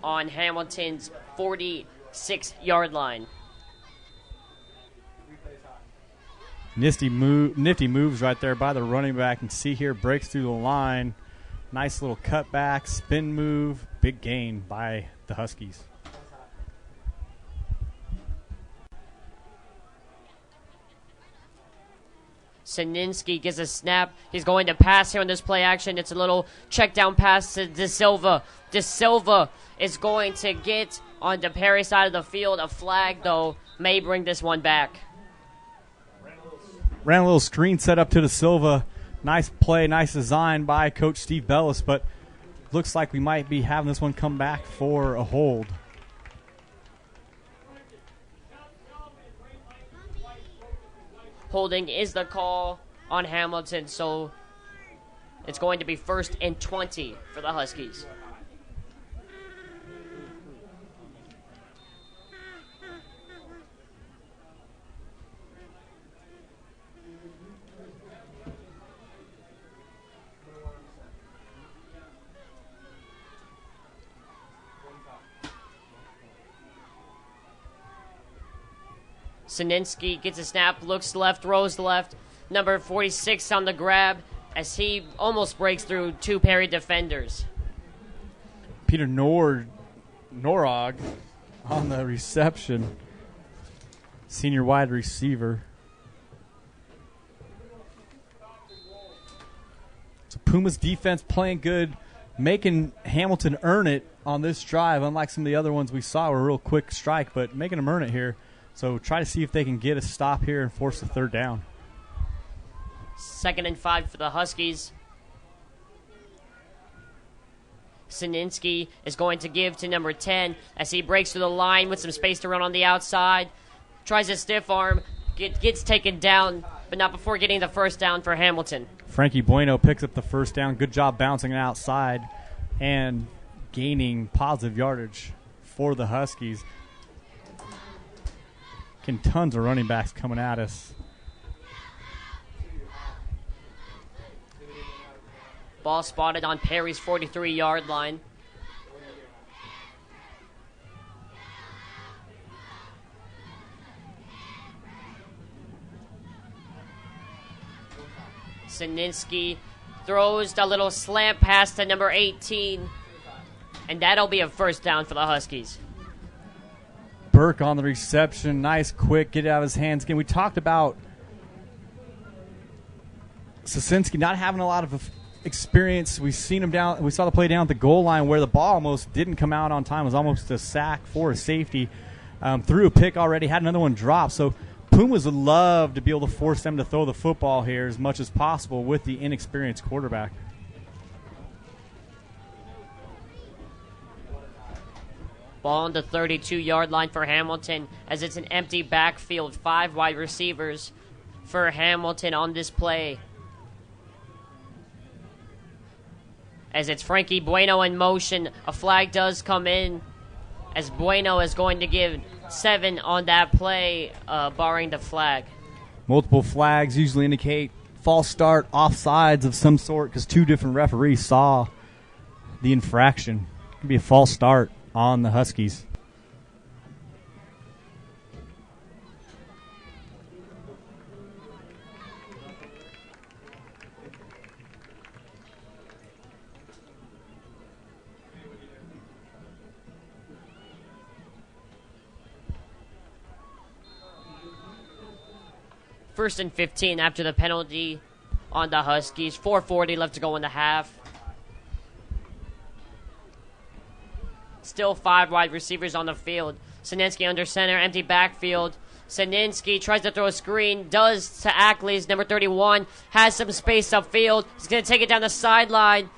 on Hamilton's 46-yard line. Nifty moves right there by the running back, and see here, breaks through the line. Nice little cutback, spin move, big gain by the Huskies. Sininsky gets a snap. He's going to pass here on this play action. It's a little check down pass to De Silva. De Silva is going to get on the Perry side of the field. A flag, though, may bring this one back. Ran a little screen set up to De Silva. Nice play, nice design by Coach Steve Bellis, but looks like we might be having this one come back for a hold. Holding is the call on Hamilton, so it's going to be 1st and 20 for the Huskies. Sininsky gets a snap, looks left, throws left. Number 46 on the grab as he almost breaks through 2 Perry defenders. Peter Norog on the reception. Senior wide receiver. So Puma's defense playing good, making Hamilton earn it on this drive, unlike some of the other ones we saw were a real quick strike, but making them earn it here. So try to see if they can get a stop here and force the third down. 2nd and 5 for the Huskies. Sininsky is going to give to number 10 as he breaks through the line with some space to run on the outside. Tries a stiff arm, gets taken down, but not before getting the first down for Hamilton. Frankie Bueno picks up the first down. Good job bouncing it outside and gaining positive yardage for the Huskies. Tons of running backs coming at us. Ball spotted on Perry's 43-yard line. Sininsky throws a little slant pass to number 18, and that'll be a first down for the Huskies. Burke on the reception. Nice, quick, get it out of his hands again. We talked about Sasinsky not having a lot of experience. We saw the play down at the goal line where the ball almost didn't come out on time. It was almost a sack for a safety. Threw a pick already, had another one drop. So Pumas would love to be able to force them to throw the football here as much as possible with the inexperienced quarterback. Ball on the 32-yard line for Hamilton as it's an empty backfield. 5 wide receivers for Hamilton on this play. As it's Frankie Bueno in motion, a flag does come in as Bueno is going to give 7 on that play, barring the flag. Multiple flags usually indicate false start, offsides of some sort because 2 different referees saw the infraction. It could be a false start on the Huskies. First and 15 after the penalty on the Huskies. 4:40 left to go in the half. Still 5 wide receivers on the field. Sininsky under center, empty backfield. Sininsky tries to throw a screen, does to Ackley's number 31, has some space upfield. He's going to take it down the sideline,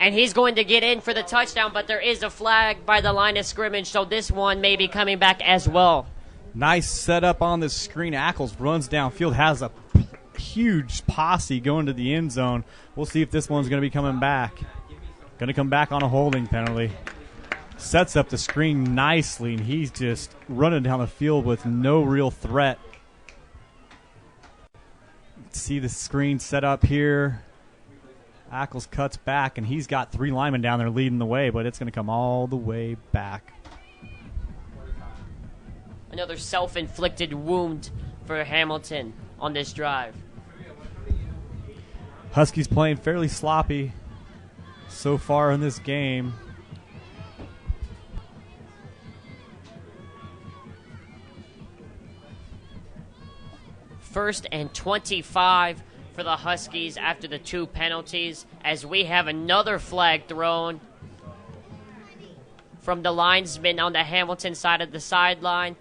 and he's going to get in for the touchdown, but there is a flag by the line of scrimmage, so this one may be coming back as well. Nice setup on this screen. Ackles runs downfield, has a huge posse going to the end zone. We'll see if this one's going to be coming back. Going to come back on a holding penalty. Sets up the screen nicely, and he's just running down the field with no real threat. See the screen set up here. Ackles cuts back, and he's got 3 linemen down there leading the way, but it's going to come all the way back. Another self-inflicted wound for Hamilton on this drive. Huskies playing fairly sloppy so far in this game. First and 25 for the Huskies after the 2 penalties, as we have another flag thrown from the linesman on the Hamilton side of the sideline,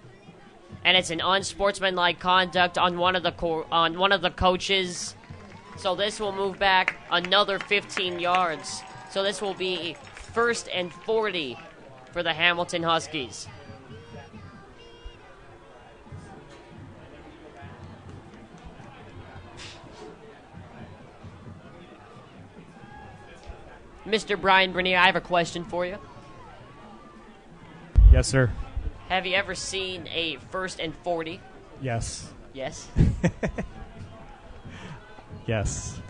and it's an unsportsmanlike conduct on one of the coaches. So this will move back another 15 yards. So this will be first and 40 for the Hamilton Huskies. Mr. Brian Bernier, I have a question for you. Yes, sir. Have you ever seen a first and 40? Yes. Yes. Yes.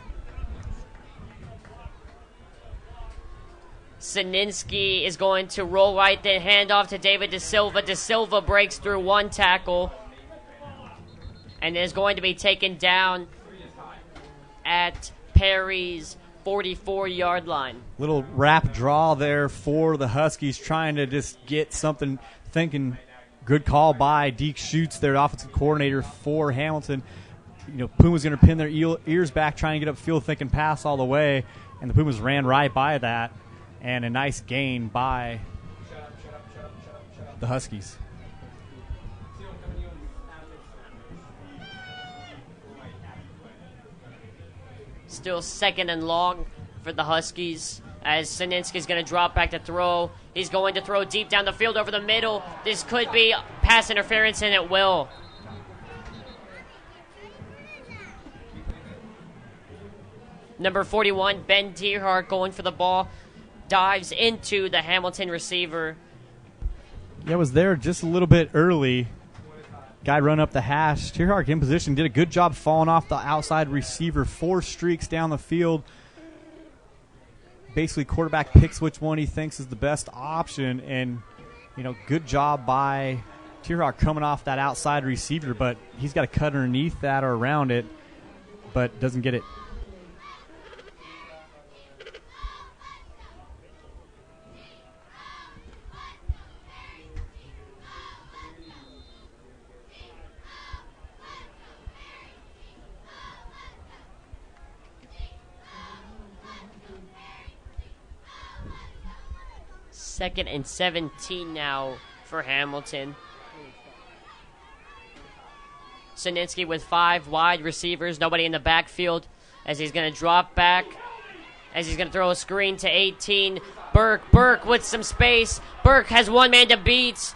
Sininsky is going to roll right, then hand off to David De Silva. De Silva breaks through 1 tackle and is going to be taken down at Perry's 44-yard line. Little wrap draw there for the Huskies, trying to just get something, thinking good call by Deke Schutz, their offensive coordinator for Hamilton. Pumas going to pin their ears back, trying to get upfield, thinking pass all the way, and the Pumas ran right by that, and a nice gain by the Huskies. Still second and long for the Huskies as Sininsky's going to drop back to throw. He's going to throw deep down the field over the middle. This could be pass interference, and it will. Number 41, Ben Tierhart, going for the ball, dives into the Hamilton receiver. Yeah, was there just a little bit early. Guy run up the hash. Tierhart in position, did a good job falling off the outside receiver. 4 streaks down the field. Basically, quarterback picks which one he thinks is the best option, and good job by Tierhart coming off that outside receiver, but he's got to cut underneath that or around it, but doesn't get it. Second and 17 now for Hamilton. Sininsky with 5 wide receivers, nobody in the backfield, as he's going to drop back, as he's going to throw a screen to 18. Burke with some space. Burke has one man to beat.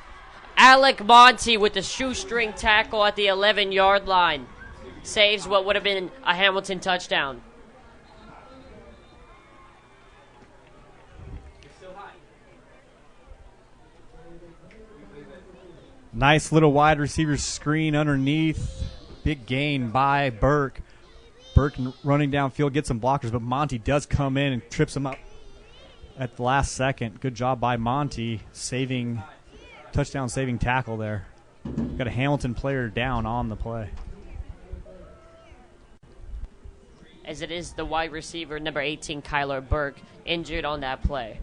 Alec Monty with the shoestring tackle at the 11-yard line. Saves what would have been a Hamilton touchdown. Nice little wide receiver screen underneath. Big gain by Burke. Burke running downfield, gets some blockers, but Monty does come in and trips him up at the last second. Good job by Monty, touchdown saving tackle there. Got a Hamilton player down on the play. As it is the wide receiver, number 18, Kyler Burke, injured on that play.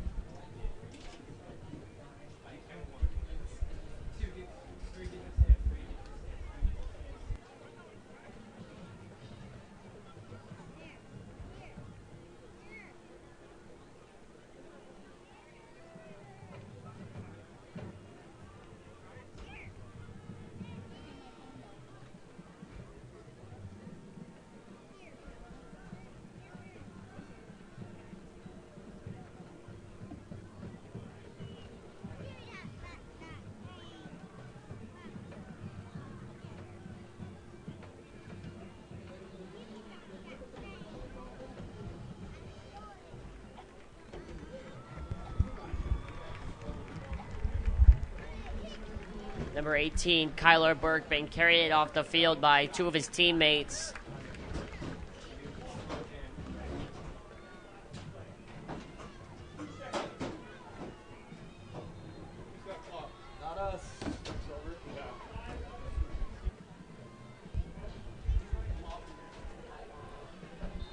Number 18, Kyler Burke, being carried off the field by 2 of his teammates.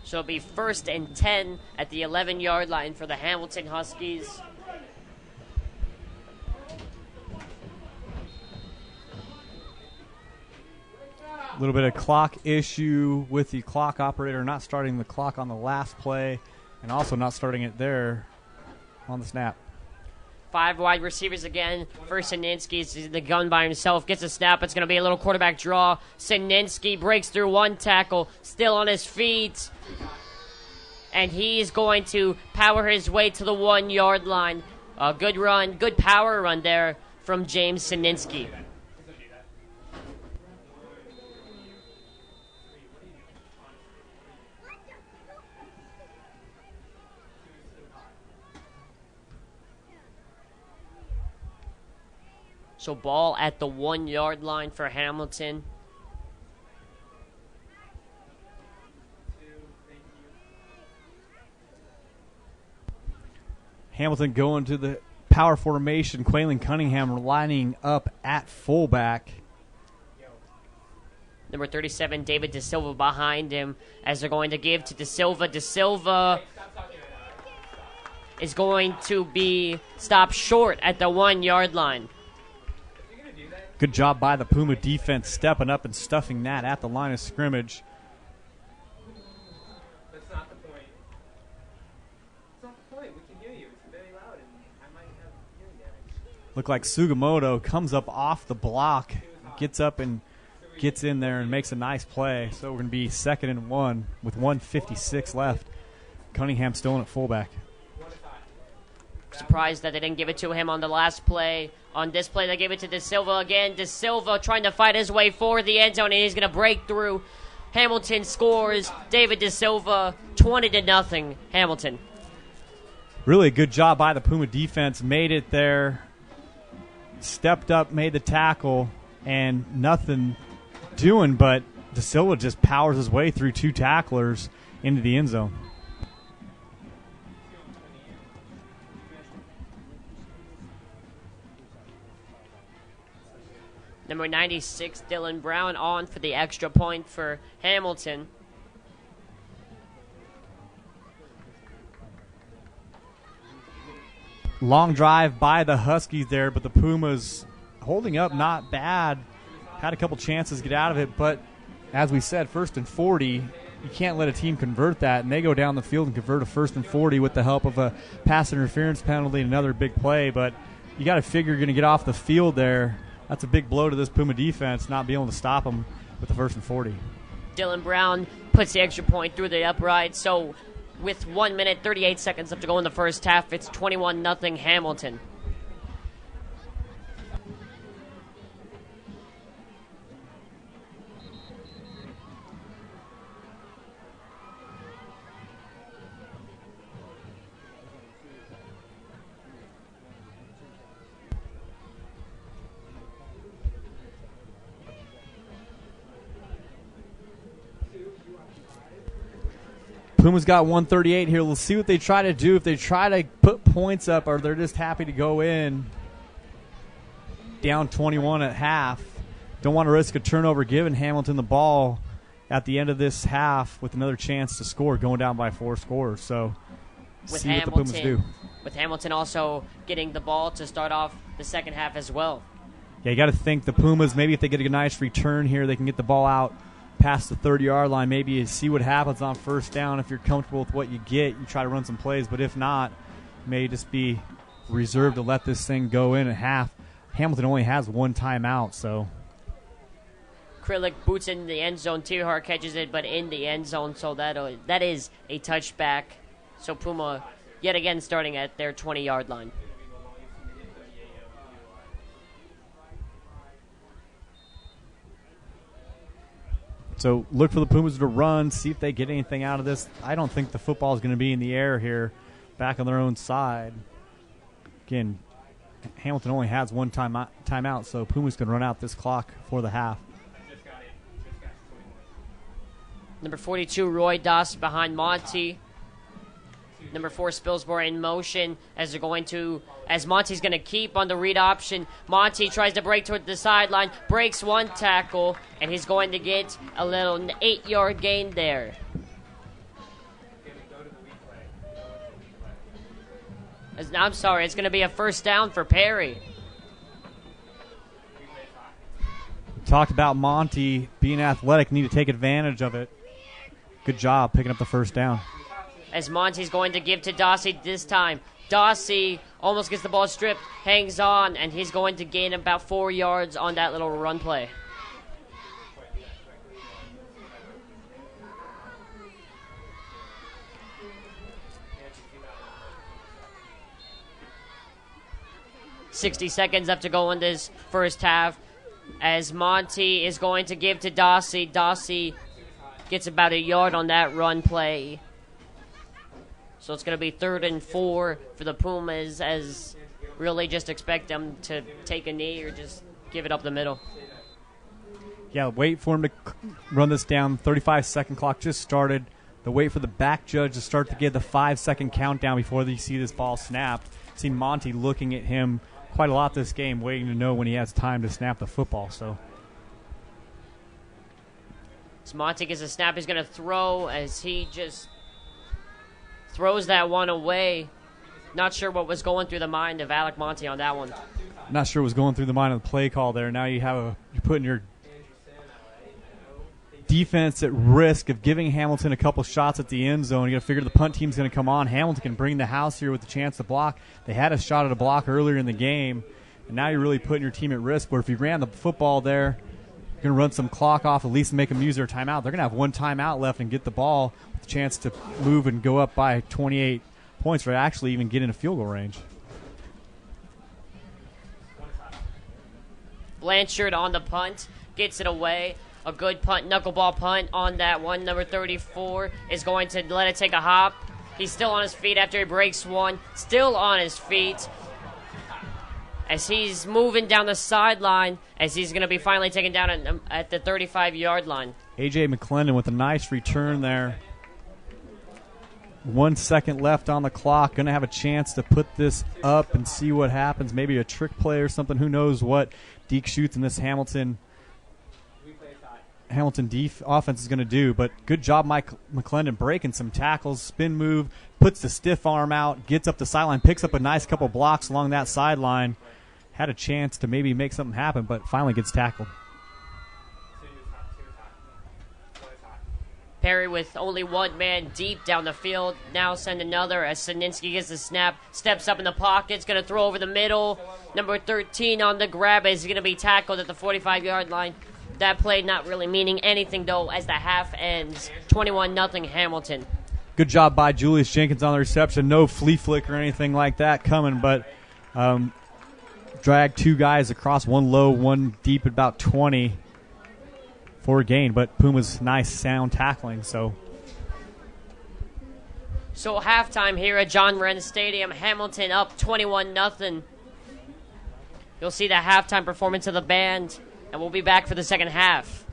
So it'll be 1st and 10 at the 11-yard line for the Hamilton Huskies. A little bit of clock issue with the clock operator not starting the clock on the last play and also not starting it there on the snap. 5 wide receivers again for Sininsky. He's the gun by himself. Gets a snap. It's going to be a little quarterback draw. Sininsky breaks through 1 tackle. Still on his feet. And he's going to power his way to the 1-yard line. A good run. Good power run there from James Sininsky. So ball at the 1-yard line for Hamilton. Hamilton going to the power formation. Quaylen Cunningham lining up at fullback. Number 37, David De Silva behind him as they're going to give to De Silva. De Silva is going to be stopped short at the 1 yard line. Good job by the Puma defense stepping up and stuffing that at the line of scrimmage. That's not the point. It's not the point. We can hear you. It's very loud, and I might have hearing damage. Look like Sugimoto comes up off the block, gets up and gets in there and makes a nice play. So we're going to be 2nd and 1 with 1:56 left. Cunningham still in at fullback. Surprised that they didn't give it to him on the last play. On this play, they gave it to De Silva again. De Silva trying to fight his way for the end zone, and he's going to break through. Hamilton scores. David De Silva, 20-0. Hamilton. Really a good job by the Puma defense. Made it there. Stepped up, made the tackle, and nothing doing, but De Silva just powers his way through 2 tacklers into the end zone. Number 96, Dylan Brown, on for the extra point for Hamilton. Long drive by the Huskies there, but the Pumas holding up not bad. Had a couple chances to get out of it, but as we said, 1st and 40, you can't let a team convert that, and they go down the field and convert a 1st and 40 with the help of a pass interference penalty and another big play, but you got to figure you're going to get off the field there. That's a big blow to this Puma defense, not being able to stop them with the 1st and 40. Dylan Brown puts the extra point through the upright. So with 1 minute, 38 seconds left to go in the first half, it's 21-0 Hamilton. Puma's got 138 here. Let's see what they try to do. If they try to put points up, or they're just happy to go in down 21 at half. Don't want to risk a turnover giving Hamilton the ball at the end of this half with another chance to score, going down by 4 scores. So With see what the Pumas do. With Hamilton also getting the ball to start off the second half as well. Yeah, you got to think the Pumas, maybe if they get a nice return here, they can get the ball out past the 30-yard line. Maybe you see what happens on 1st down. If you're comfortable with what you get, you try to run some plays. But if not, may just be reserved to let this thing go in at half. Hamilton only has 1 timeout, so. Krillick boots in the end zone. Tierhart catches it, but in the end zone, so that is a touchback. So Puma, yet again, starting at their 20-yard line. So look for the Pumas to run, see if they get anything out of this. I don't think the football is going to be in the air here, back on their own side. Again, Hamilton only has 1 timeout, so Pumas can run out this clock for the half. Number 42, Roy Doss behind Monty. Number 4, Spilsbury in motion as Monty's going to keep on the read option. Monty tries to break toward the sideline, breaks 1 tackle, and he's going to get a little 8-yard gain there. I'm sorry, it's going to be a 1st down for Perry. Talked about Monty being athletic, need to take advantage of it. Good job picking up the 1st down. As Monty's going to give to Dossie this time. Dossie almost gets the ball stripped, hangs on, and he's going to gain about 4 yards on that little run play. .60 seconds left to go in this first half as Monty is going to give to Dossie. Dossie gets about 1 yard on that run play. So it's going to be 3rd and 4 for the Pumas, as really just expect them to take a knee or just give it up the middle. Yeah, wait for him to run this down. 35-second clock just started. The wait for the back judge to start to give the 5-second countdown before they see this ball snapped. See Monty looking at him quite a lot this game, waiting to know when he has time to snap the football. So As Monty gets a snap, he's going to throw as he just throws that one away. Not sure what was going through the mind of Alec Monty on that one. Not sure what was going through the mind of the play call there. Now you're putting your defense at risk of giving Hamilton a couple shots at the end zone. You got to figure the punt team's going to come on. Hamilton can bring the house here with the chance to block. They had a shot at a block earlier in the game, and now you're really putting your team at risk. Where if you ran the football there, you're going to run some clock off, at least make them use their timeout. They're going to have one timeout left and get the ball with a chance to move and go up by 28 points or actually even get in a field goal range. Blanchard on the punt, gets it away. A good punt, knuckleball punt on that one. Number 34 is going to let it take a hop. He's still on his feet after he breaks one. Still on his feet as he's moving down the sideline as he's going to be finally taken down at the 35-yard line. A.J. McClendon with a nice return there. 1 second left on the clock. Going to have a chance to put this up and see what happens. Maybe a trick play or something. Who knows what Deke shoots in this Hamilton offense is going to do. But good job, Mike McClendon, breaking some tackles, spin move, puts the stiff arm out, gets up the sideline, picks up a nice couple blocks along that sideline. Had a chance to maybe make something happen, but finally gets tackled. Perry with only one man deep down the field. Now send another as Sininsky gets the snap. Steps up in the pocket. It's going to throw over the middle. Number 13 on the grab is going to be tackled at the 45-yard line. That play not really meaning anything, though, as the half ends. 21-0 Hamilton. Good job by Julius Jenkins on the reception. No flea flick or anything like that coming, but dragged two guys across, one low, one deep, at about 20 for a gain. But Puma's nice, sound tackling. So halftime here at John Wren Stadium. Hamilton up 21-0. You'll see the halftime performance of the band, and we'll be back for the second half.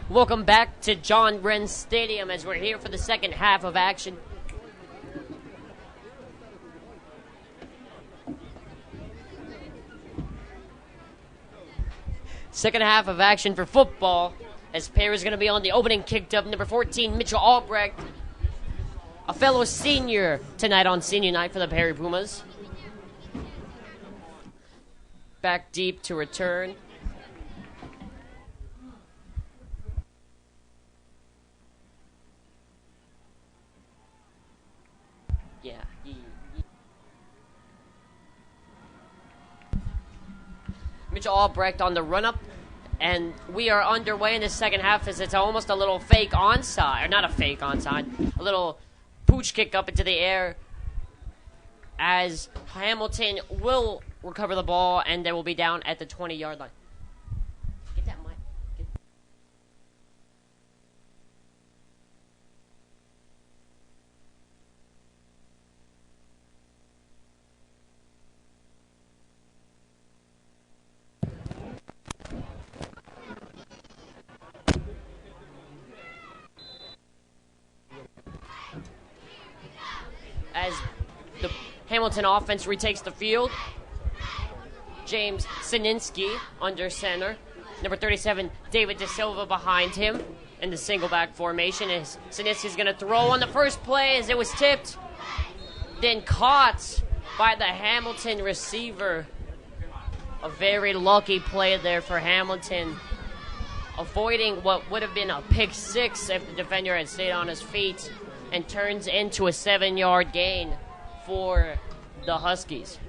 Welcome back to John Wren Stadium as we're here for the second half of action. Second half of action for football as Perry's going to be on the opening kick of number 14, Mitchell Albrecht, a fellow senior tonight on senior night for the Perry Pumas. Back deep to return. Yeah. Mitchell Albrecht on the run-up, and we are underway in the second half as it's almost a little fake onside, or not a fake onside, a little pooch kick up into the air as Hamilton will recover the ball, and they will be down at the 20-yard line. Get that mic. As the Hamilton offense retakes the field, James Sininski under center. Number 37, David De Silva behind him in the single back formation. As Sininski's going to throw on the first play as it was tipped, then caught by the Hamilton receiver. A very lucky play there for Hamilton, avoiding what would have been a pick six if the defender had stayed on his feet, and turns into a 7-yard gain for the Huskies.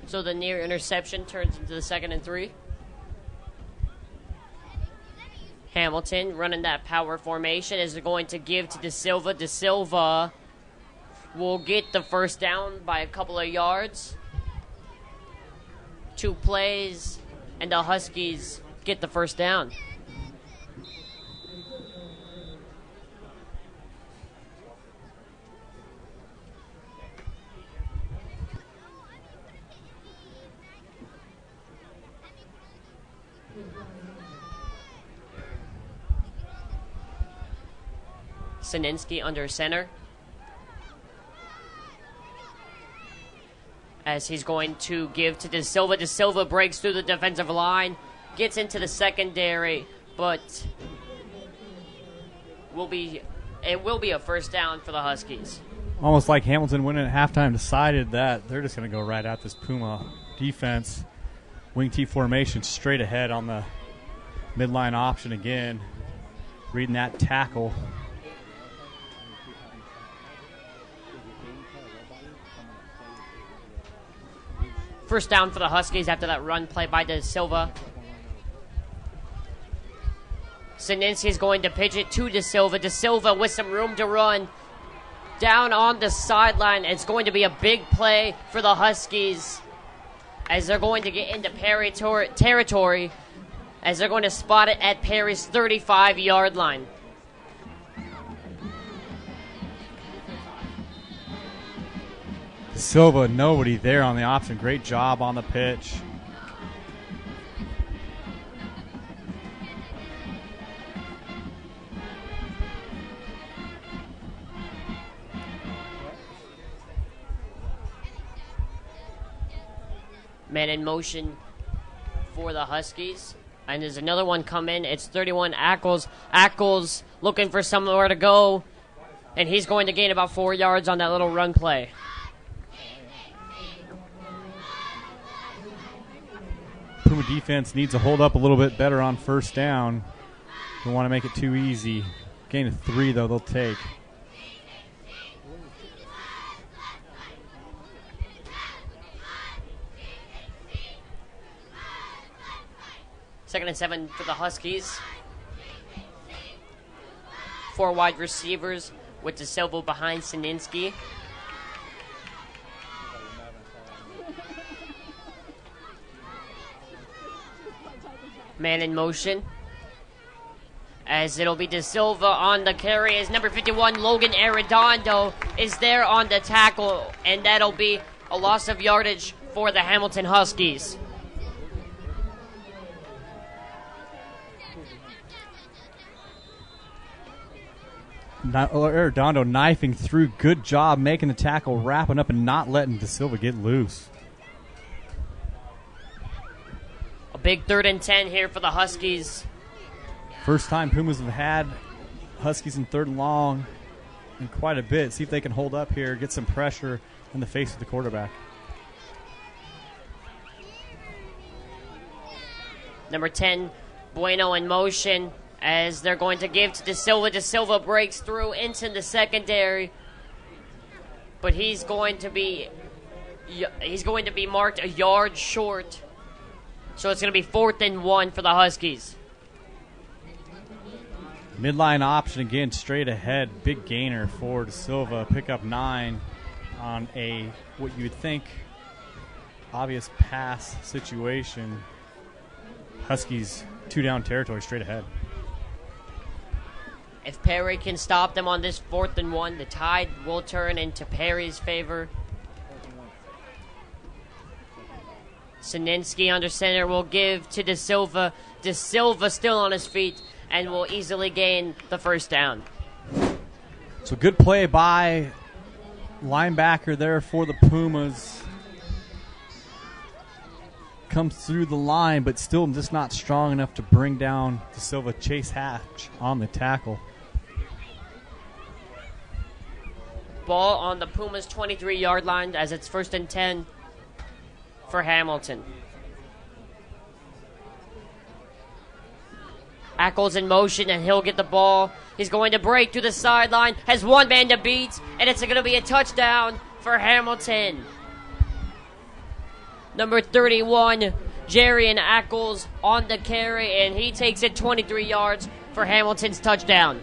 So the near interception turns into the 2nd and 3. Hamilton running that power formation is going to give to De Silva. De Silva will get the first down by a couple of yards. 2 plays, and the Huskies get the first down. Sininski under center, as he's going to give to De Silva. De Silva breaks through the defensive line, gets into the secondary, but it will be a first down for the Huskies. Almost like Hamilton winning at halftime decided that they're just going to go right at this Puma defense. Wing T formation straight ahead on the midline option again. Reading that tackle. First down for the Huskies after that run play by De Silva. Sininski is going to pitch it to De Silva. De Silva with some room to run. Down on the sideline. It's going to be a big play for the Huskies as they're going to get into Perry territory, as they're going to spot it at Perry's 35-yard line. Silva, nobody there on the option. Great job on the pitch. Man in motion for the Huskies. And there's another one come in. It's 31 Ackles. Ackles looking for somewhere to go. And he's going to gain about 4 yards on that little run play. Puma defense needs to hold up a little bit better on first down. Don't want to make it too easy. Gain of 3, though, they'll take. Second and 7 for the Huskies. 4 wide receivers with De Silva behind Sininski. Man in motion, as it'll be De Silva on the carry, as number 51 Logan Arredondo is there on the tackle, and that'll be a loss of yardage for the Hamilton Huskies. Arredondo knifing through. Good job making the tackle, wrapping up, and not letting De Silva get loose. A big 3rd and 10 here for the Huskies. First time Pumas have had Huskies in 3rd and long in quite a bit. See if they can hold up here, get some pressure in the face of the quarterback. Number 10, Bueno in motion as they're going to give to De Silva. De Silva breaks through into the secondary, but he's going to be marked a yard short. So it's going to be 4th and 1 for the Huskies. Midline option again, straight ahead. Big gainer for De Silva. Pick up 9 on a, what you would think, obvious pass situation. Huskies 2-down territory straight ahead. If Perry can stop them on this 4th and 1, the tide will turn into Perry's favor. Sininsky under center will give to De Silva. De Silva still on his feet and will easily gain the 1st down. So good play by linebacker there for the Pumas. Comes through the line, but still just not strong enough to bring down De Silva. Chase Hatch on the tackle. Ball on the Pumas' 23-yard line as it's 1st and 10 for Hamilton. Ackles in motion, and he'll get the ball. He's going to break through the sideline, has one man to beat, and it's going to be a touchdown for Hamilton. Number 31, Jarian Ackles on the carry, and he takes it 23 yards for Hamilton's touchdown.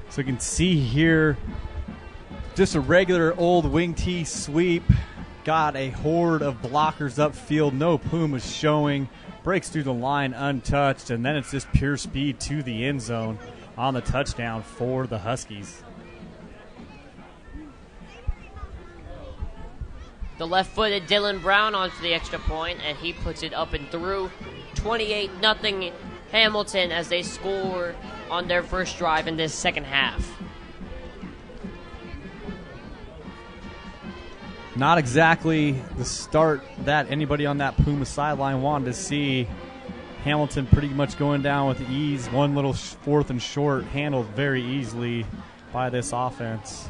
So you can see here, just a regular old wing T sweep. Got a horde of blockers upfield. No Pumas showing. Breaks through the line untouched, and then it's just pure speed to the end zone on the touchdown for the Huskies. The left-footed Dylan Brown onto the extra point, and he puts it up and through. 28-0 Hamilton as they score on their first drive in this second half. Not exactly the start that anybody on that Puma sideline wanted to see. Hamilton pretty much going down with ease. One little 4th and short handled very easily by this offense.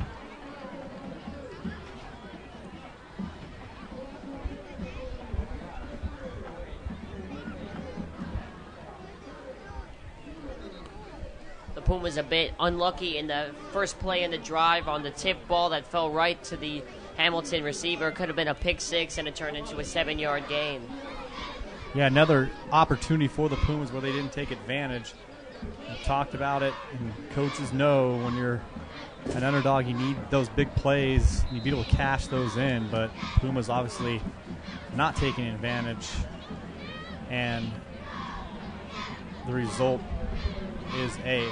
Pumas a bit unlucky in the first play in the drive on the tip ball that fell right to the Hamilton receiver. Could have been a pick 6 and it turned into a 7-yard gain. Yeah, another opportunity for the Pumas where they didn't take advantage. We talked about it, and coaches know when you're an underdog, you need those big plays. You need to be able to cash those in, but Pumas obviously not taking advantage, and the result is a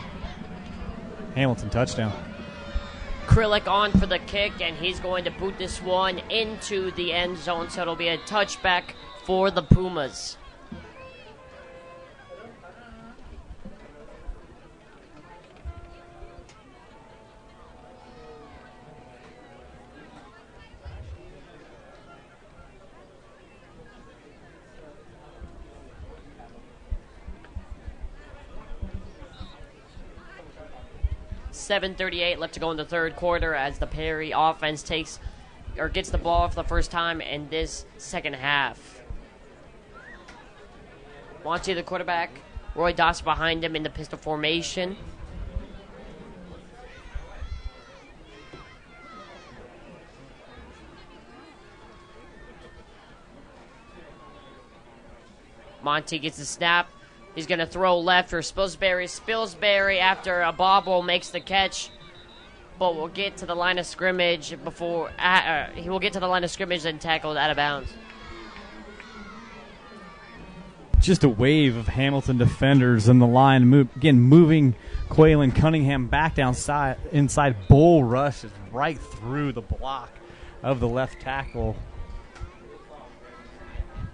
Hamilton touchdown. Krillick on for the kick, and he's going to boot this one into the end zone, so it'll be a touchback for the Pumas. .7:38 left to go in the third quarter as the Perry offense gets the ball for the first time in this second half. Monty, the quarterback, Roy Doss behind him in the pistol formation. Monty gets the snap. He's going to throw left for Spilsbury. Spilsbury, after a bobble, makes the catch, but will get to the line of scrimmage and tackled out of bounds. Just a wave of Hamilton defenders in the line. Moving Quaylen Cunningham back inside. Bull rushes right through the block of the left tackle.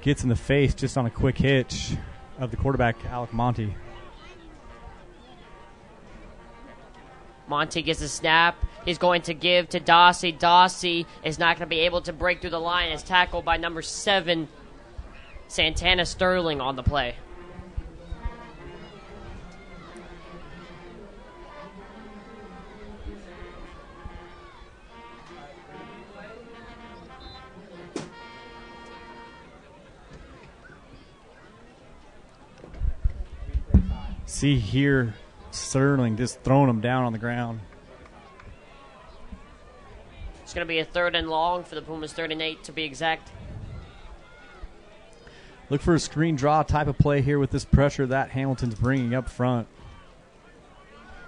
Gets in the face just on a quick hitch of the quarterback, Alec Monty. Monty gets a snap. He's going to give to Dossie. Dossie is not going to be able to break through the line. Is tackled by number 7, Santana Sterling on the play. See here, Sterling just throwing him down on the ground. It's going to be a 3rd and long for the Pumas, 3rd and 8 to be exact. Look for a screen draw type of play here with this pressure that Hamilton's bringing up front.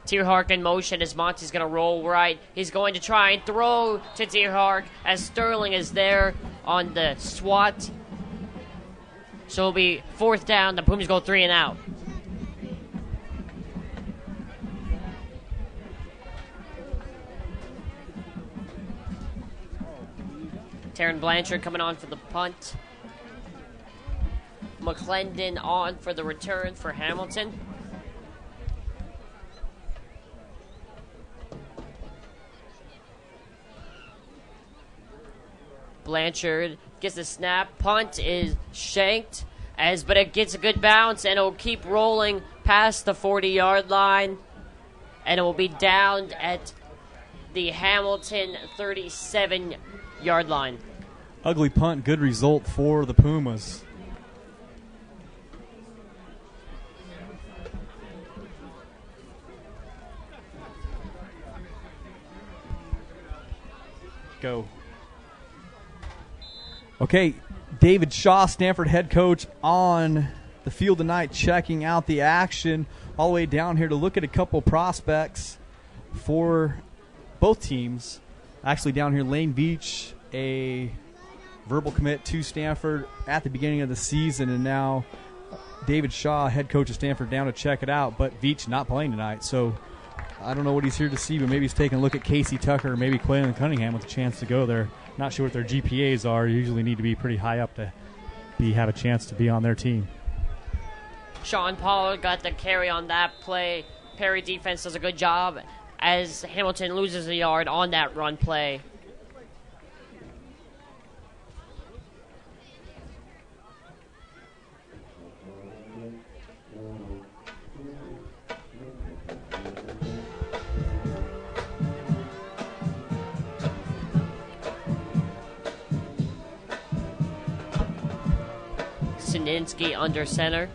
Tierhark in motion as Monty's going to roll right. He's going to try and throw to Tierhark as Sterling is there on the swat. So it'll be 4th down. The Pumas go 3 and out. Taryn Blanchard coming on for the punt. McClendon on for the return for Hamilton. Blanchard gets the snap. Punt is shanked, but it gets a good bounce, and it'll keep rolling past the 40-yard line, and it will be down at the Hamilton 37-yard line. Ugly punt, good result for the Pumas. Go. Okay, David Shaw, Stanford head coach, on the field tonight, checking out the action all the way down here to look at a couple prospects for both teams. Actually, down here, Lane Beach, a verbal commit to Stanford at the beginning of the season, and now David Shaw, head coach of Stanford, down to check it out. But Veach not playing tonight, so I don't know what he's here to see, but maybe he's taking a look at Casey Tucker or maybe Quaylen Cunningham with a chance to go there. Not sure what their GPAs are. You usually need to be pretty high up to have a chance to be on their team. Sean Pollard got the carry on that play. Perry defense does a good job as Hamilton loses a yard on that run play. Sininsky under center.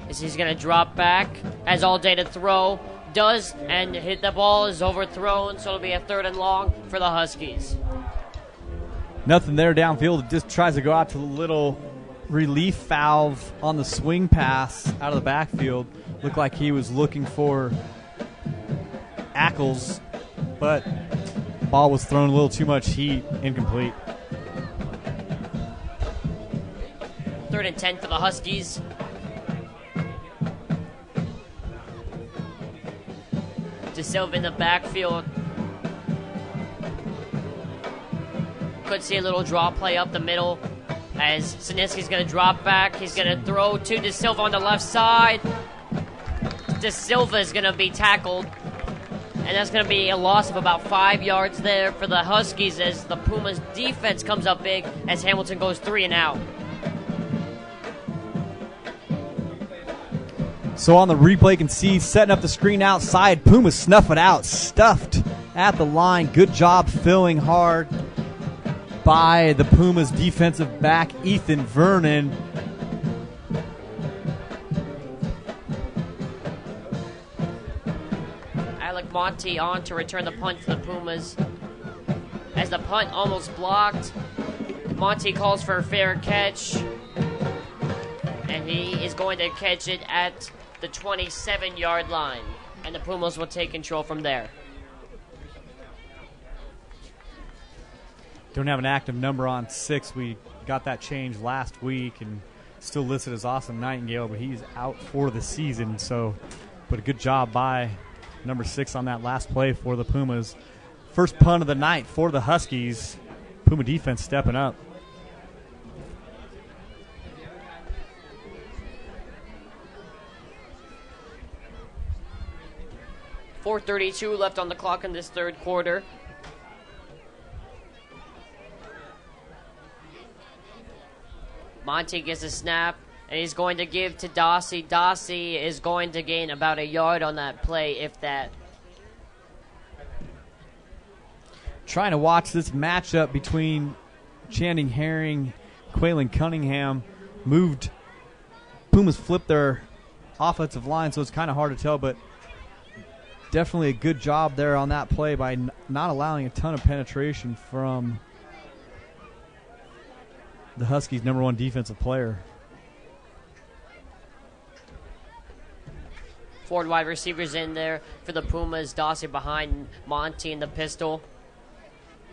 As he's going to drop back. Has all day to throw. Does, and hit the ball is overthrown, so it'll be a 3rd and long for the Huskies. Nothing there downfield. It just tries to go out to the little relief valve on the swing pass out of the backfield. Looked like he was looking for Ackles, but the ball was thrown a little too much heat, incomplete. 3rd and 10 for the Huskies. DeSilva in the backfield. Could see a little draw play up the middle as Sininsky's going to drop back. He's going to throw to DeSilva on the left side. DeSilva is going to be tackled, and that's going to be a loss of about 5 yards there for the Huskies as the Pumas defense comes up big as Hamilton goes 3 and out. So on the replay, you can see setting up the screen outside. Pumas snuff it out, stuffed at the line. Good job filling hard by the Pumas defensive back, Ethan Vernon. Alec Monty on to return the punt for the Pumas. As the punt almost blocked, Monty calls for a fair catch. And he is going to catch it at the 27-yard line. And the Pumas will take control from there. Don't have an active number on 6. We got that changed last week and still listed as Austin Nightingale, but he's out for the season. So, but a good job by number 6 on that last play for the Pumas. First punt of the night for the Huskies. Puma defense stepping up. 4:32 left on the clock in this third quarter. Monty gets a snap, and he's going to give to Dossie. Dossie is going to gain about a yard on that play, if that. Trying to watch this matchup between Channing Herring, Quaylen Cunningham. Pumas flipped their offensive line, so it's kind of hard to tell, but definitely a good job there on that play by not allowing a ton of penetration from the Huskies' number one defensive player. Forward wide receivers in there for the Pumas. Dossie behind Monty in the pistol.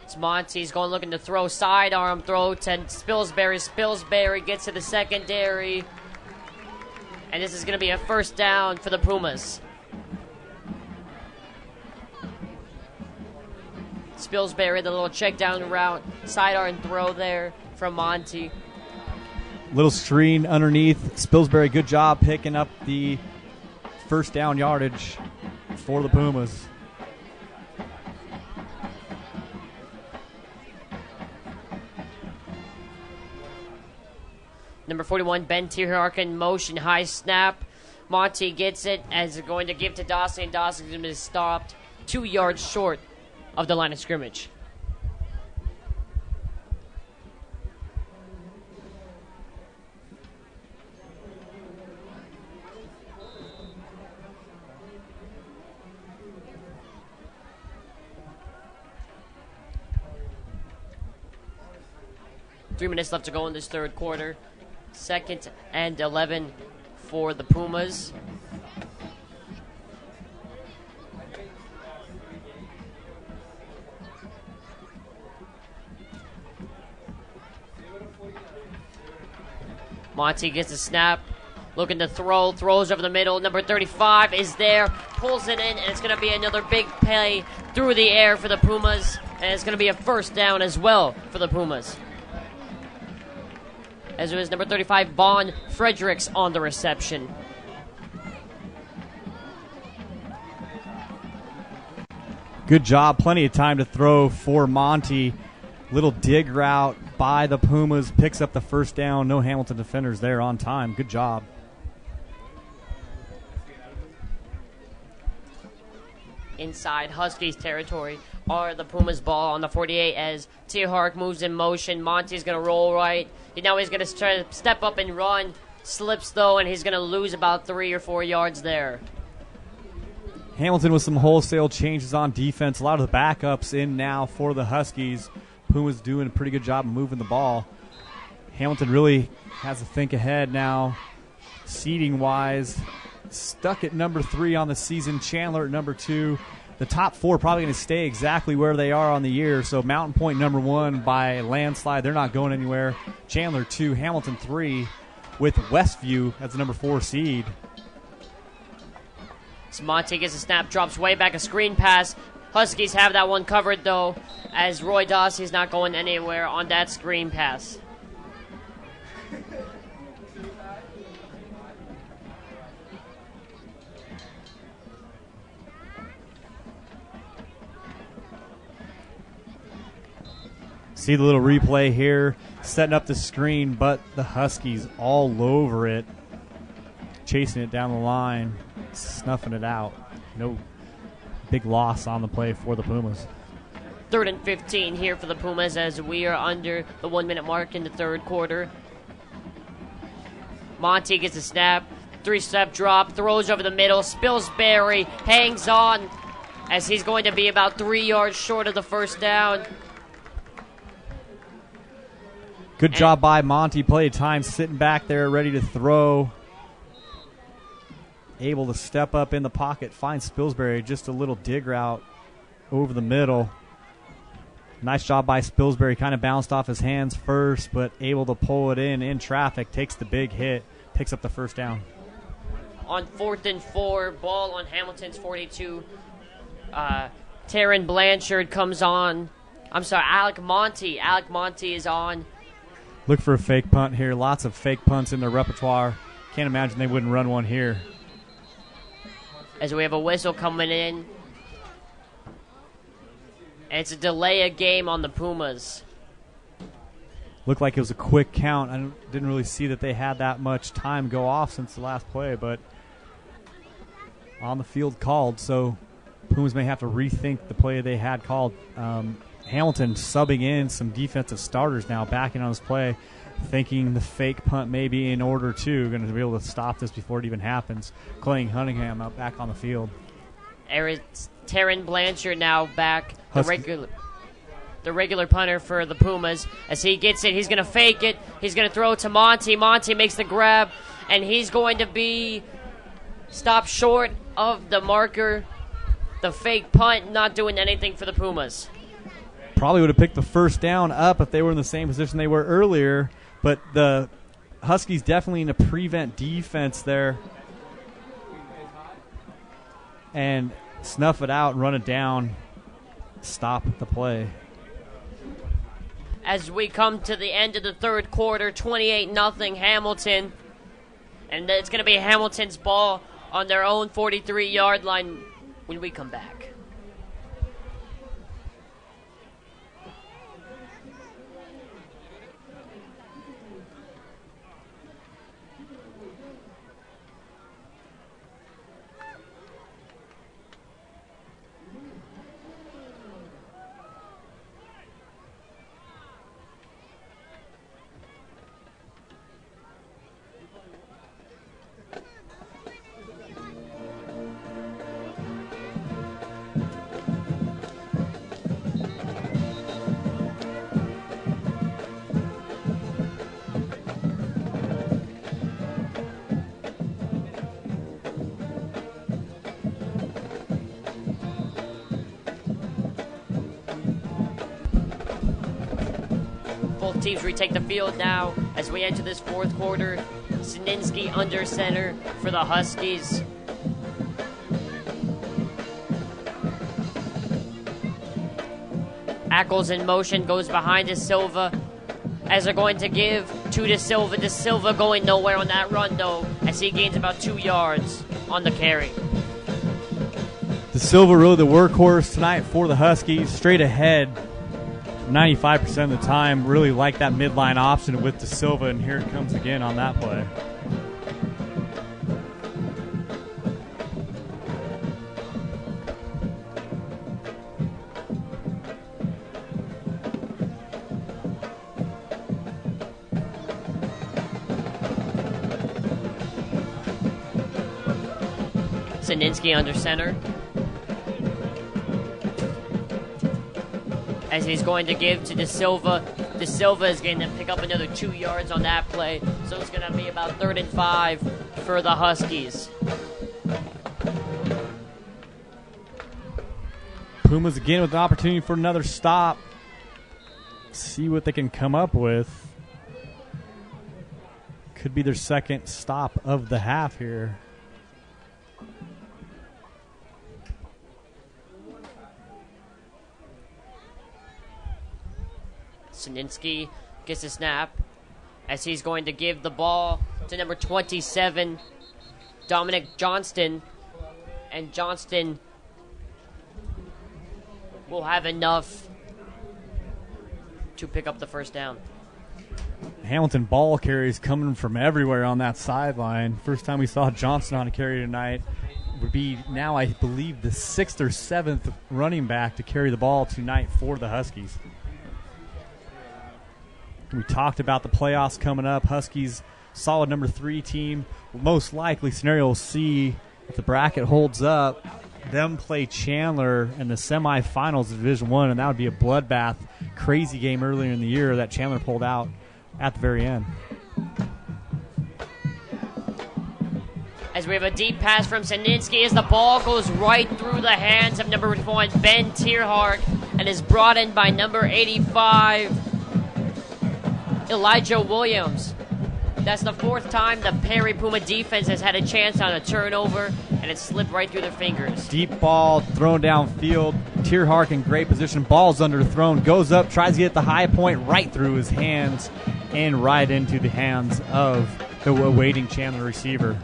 It's Monty's going looking to throw, sidearm throw to Spilsbury. Spilsbury gets to the secondary. And this is going to be a first down for the Pumas. Spilsbury, the little check down route, sidearm throw there from Monty. Little screen underneath. Spilsbury, good job picking up the first down yardage for the Pumas. Number 41, Ben Tierhark in motion, high snap. Monty gets it as he's going to give to Dawson, and Dawson's going to be stopped 2 yards short of the line of scrimmage. Three minutes left to go in this third quarter. 2nd and 11 for the Pumas. Monty gets a snap, looking to throw, throws over the middle. Number 35 is there, pulls it in, and it's going to be another big play through the air for the Pumas, and it's going to be a first down as well for the Pumas. As it was number 35, Vaughn Fredericks on the reception. Good job. Plenty of time to throw for Monty. Little dig route by the Pumas. Picks up the first down. No Hamilton defenders there on time. Good job. Inside Huskies territory are the Pumas ball on the 48 as Tierhark moves in motion. Monty's going to roll right. Now he's going to try to step up and run. Slips, though, and he's going to lose about 3 or 4 yards there. Hamilton with some wholesale changes on defense. A lot of the backups in now for the Huskies. Pumas doing a pretty good job of moving the ball. Hamilton really has to think ahead now, seeding-wise. Stuck at number 3 on the season. Chandler at number 2. The top 4 probably going to stay exactly where they are on the year. So Mountain Point number 1 by landslide. They're not going anywhere. Chandler 2, Hamilton 3, with Westview as the number 4 seed. So Monty gets a snap, drops way back, a screen pass. Huskies have that one covered, though, as Roy Dossie's not going anywhere on that screen pass. See the little replay here, setting up the screen, but the Huskies all over it, chasing it down the line, snuffing it out. No big loss on the play for the Pumas. 3rd and 15 here for the Pumas as we are under the 1 minute mark in the third quarter. Monty gets a snap, 3-step drop, throws over the middle. Spilsbury hangs on as he's going to be about 3 yards short of the first down. Good job by Monty. Plenty of time sitting back there ready to throw. Able to step up in the pocket, find Spilsbury. Just a little dig route over the middle. Nice job by Spilsbury. Kind of bounced off his hands first, but able to pull it in traffic. Takes the big hit. Picks up the first down. On 4th and 4, ball on Hamilton's 42. Taryn Blanchard comes on. I'm sorry, Alec Monty. Alec Monty is on. Look for a fake punt here. Lots of fake punts in their repertoire. Can't imagine they wouldn't run one here. As we have a whistle coming in And it's a delay of game on the Pumas. Looked like it was a quick count. I didn't really see that they had that much time go off since the last play, but on the field called, so Pumas may have to rethink the play they had called. Hamilton subbing in some defensive starters now, backing on this play, thinking the fake punt may be in order too, going to be able to stop this before it even happens. Clayton Cunningham out back on the field. Taryn Blanchard now back, the regular punter for the Pumas. As he gets it, he's going to fake it. He's going to throw it to Monty. Monty makes the grab, and he's going to be stopped short of the marker. The fake punt not doing anything for the Pumas. Probably would have picked the first down up if they were in the same position they were earlier, but the Huskies definitely in a prevent defense there and snuff it out and run it down, stop the play. As we come to the end of the third quarter, 28-0 Hamilton, and it's going to be Hamilton's ball on their own 43-yard line when we come back. Both teams retake the field now as we enter this fourth quarter. Sininski under center for the Huskies. Ackles in motion, goes behind De Silva as they're going to give to De Silva. De Silva going nowhere on that run though, as he gains about 2 yards on the carry. De Silva really the workhorse tonight for the Huskies, straight ahead 95% of the time. Really like that midline option with De Silva, and here it comes again on that play. Sininski under center, as he's going to give to De Silva. De Silva is going to pick up another 2 yards on that play, so it's going to be about 3rd and 5 for the Huskies. Pumas again with an opportunity for another stop. See what they can come up with. Could be their second stop of the half here. Sininski gets a snap as he's going to give the ball to number 27, Dominic Johnston. And Johnston will have enough to pick up the first down. Hamilton ball carries coming from everywhere on that sideline. First time we saw Johnston on a carry tonight. Would be now, I believe, the 6th or 7th running back to carry the ball tonight for the Huskies. We talked about the playoffs coming up. Huskies, solid number 3 team. Most likely scenario we'll see if the bracket holds up, them play Chandler in the semifinals of Division I, and that would be a bloodbath, crazy game earlier in the year that Chandler pulled out at the very end. As we have a deep pass from Sininski, as the ball goes right through the hands of number 1, Ben Tierhark, and is brought in by number 85, Elijah Williams. That's the 4th time the Perry Puma defense has had a chance on a turnover, and it slipped right through their fingers. Deep ball thrown downfield. Tierhark in great position. Ball's underthrown. Goes up, tries to get the high point right through his hands and right into the hands of the awaiting Chandler receiver.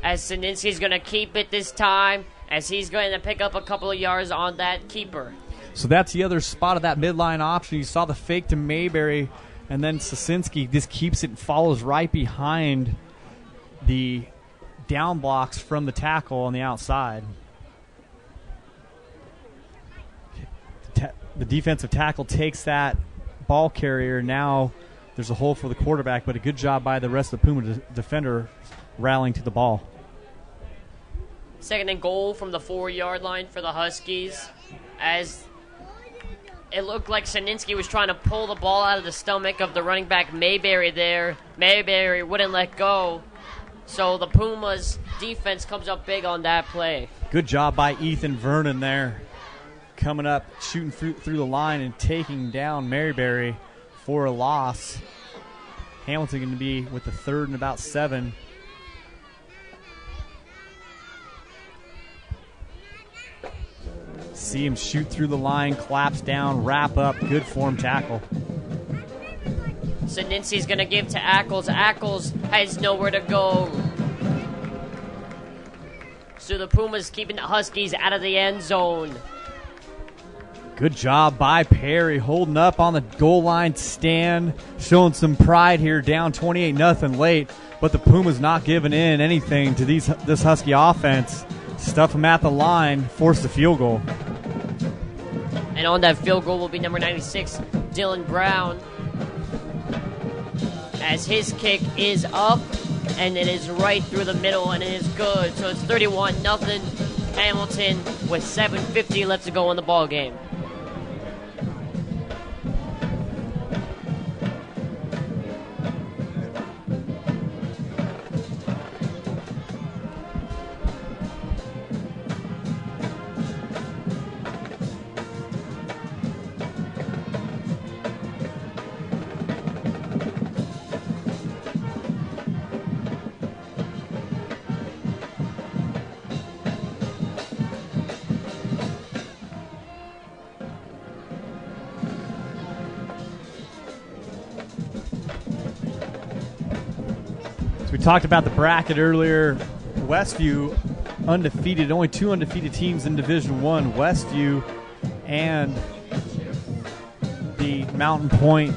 as Sininsky's going to keep it this time, as he's going to pick up a couple of yards on that keeper. So that's the other spot of that midline option. You saw the fake to Mayberry, and then Sosinski just keeps it and follows right behind the down blocks from the tackle on the outside. The defensive tackle takes that ball carrier. Now there's a hole for the quarterback, but a good job by the rest of the Puma defender rallying to the ball. 2nd and goal from the 4-yard line for the Huskies, as it looked like Sininsky was trying to pull the ball out of the stomach of the running back Mayberry there. Mayberry wouldn't let go, so the Pumas defense comes up big on that play. Good job by Ethan Vernon there, coming up, shooting through the line and taking down Mayberry for a loss. Hamilton going to be with the 3rd and about 7. See him shoot through the line, collapse down, wrap up, good form tackle. Sininsky's going to give to Ackles. Ackles has nowhere to go. So the Pumas keeping the Huskies out of the end zone. Good job by Perry, holding up on the goal line stand, showing some pride here, down 28-0 late, but the Pumas not giving in anything to this Husky offense. Stuff them at the line, force the field goal. And on that field goal will be number 96, Dylan Brown, as his kick is up, and it is right through the middle, and it is good. So it's 31-0 Hamilton with 7:50 left to go in the ball game. We talked about the bracket earlier. Westview undefeated, only 2 undefeated teams in Division I, Westview and the Mountain Point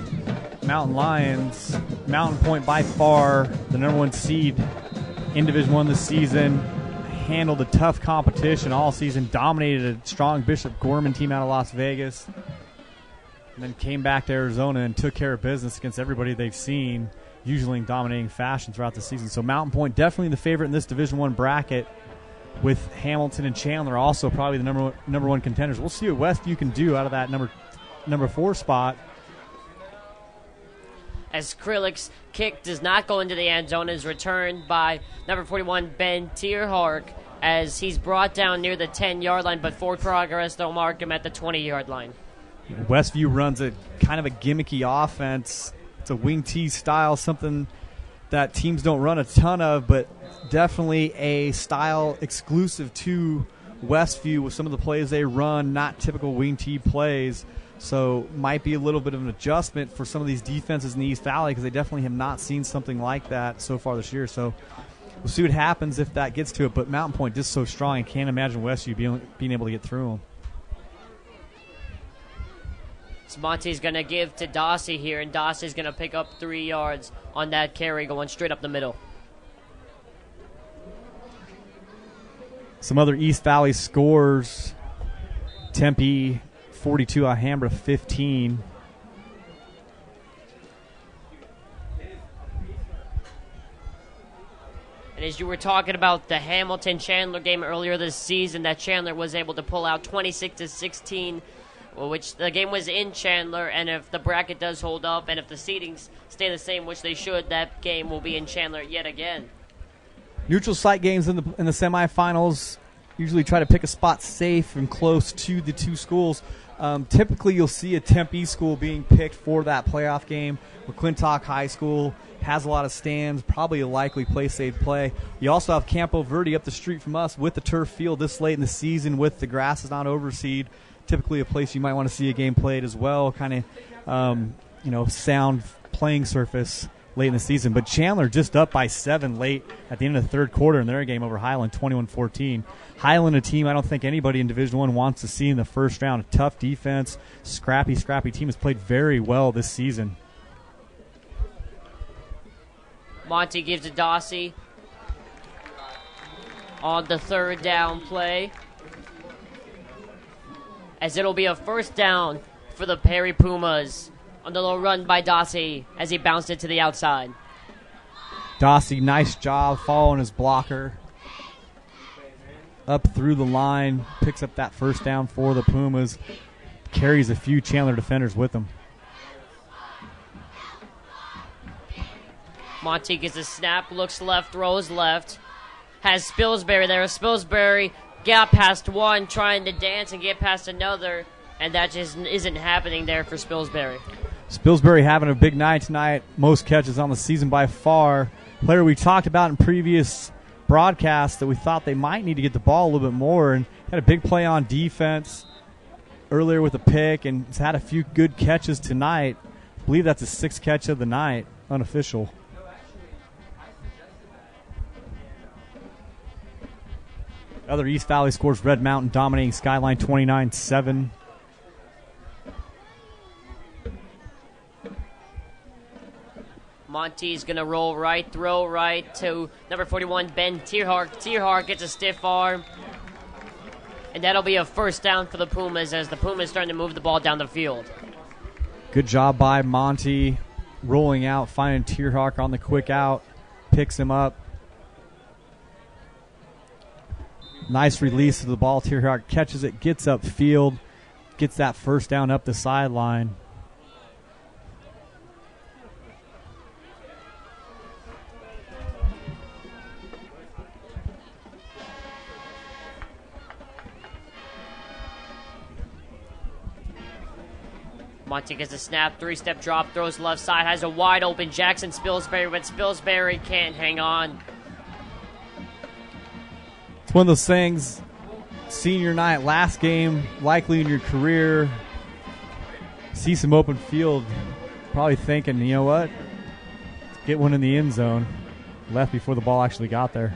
Mountain Lions. Mountain Point by far the number 1 seed in Division I this season. Handled a tough competition all season, dominated a strong Bishop Gorman team out of Las Vegas, and then came back to Arizona and took care of business against everybody they've seen, usually in dominating fashion throughout the season. So Mountain Point definitely the favorite in this Division I bracket, with Hamilton and Chandler also probably the number one contenders. We'll see what Westview can do out of that number 4 spot. As Krillick's kick does not go into the end zone, is returned by number 41, Ben Tierhark, as he's brought down near the 10-yard line, but forward progress, they'll mark him at the 20-yard line. Westview runs a kind of a gimmicky offense. It's a wing T style, something that teams don't run a ton of, but definitely a style exclusive to Westview with some of the plays they run, not typical wing T plays. So might be a little bit of an adjustment for some of these defenses in the East Valley, because they definitely have not seen something like that so far this year. So we'll see what happens if that gets to it. But Mountain Point just so strong, I can't imagine Westview being able to get through them. So Monty's going to give to Dossie here, and Dossie's going to pick up 3 yards on that carry going straight up the middle. Some other East Valley scores. Tempe 42, Alhambra 15. And as you were talking about the Hamilton-Chandler game earlier this season, that Chandler was able to pull out 26-16, which the game was in Chandler, and if the bracket does hold up and if the seedings stay the same, which they should, that game will be in Chandler yet again. Neutral site games in the semifinals usually try to pick a spot safe and close to the two schools. Typically, you'll see a Tempe school being picked for that playoff game. McClintock High School has a lot of stands, probably a likely place they'd play. You also have Campo Verde up the street from us with the turf field this late in the season with the grass is not overseed. Typically a place you might want to see a game played as well, kind of, sound playing surface late in the season. But Chandler just up by 7 late at the end of the third quarter in their game over Highland, 21-14. Highland, a team I don't think anybody in Division I wants to see in the first round. A tough defense, scrappy team, has played very well this season. Monty gives to Dossie on the third down play, as it'll be a first down for the Perry Pumas on the little run by Dossie as he bounced it to the outside. Dossie, nice job following his blocker up through the line, picks up that first down for the Pumas, carries a few Chandler defenders with him. Monty gets a snap, looks left, throws left, has Spilsbury there. Spilsbury got past one, trying to dance and get past another, and that just isn't happening there for Spilsbury. Spilsbury having a big night tonight, most catches on the season by far. Player we talked about in previous broadcasts that we thought they might need to get the ball a little bit more, and had a big play on defense earlier with a pick, and has had a few good catches tonight. I believe that's his 6th catch of the night, unofficial. Other East Valley scores, Red Mountain dominating Skyline 29-7. Monty's going to roll right, throw right to number 41, Ben Tierhart. Tierhart gets a stiff arm, and that'll be a first down for the Pumas as the Pumas starting to move the ball down the field. Good job by Monty rolling out, finding Tierhart on the quick out, picks him up. Nice release of the ball. Tierhart catches it, gets upfield, gets that first down up the sideline. Monty gets a snap, 3-step drop, throws left side, has a wide open Jackson Spilsbury, but Spilsbury can't hang on. It's one of those things, senior night, last game, likely in your career, see some open field, probably thinking, you know what, get one in the end zone. Left before the ball actually got there.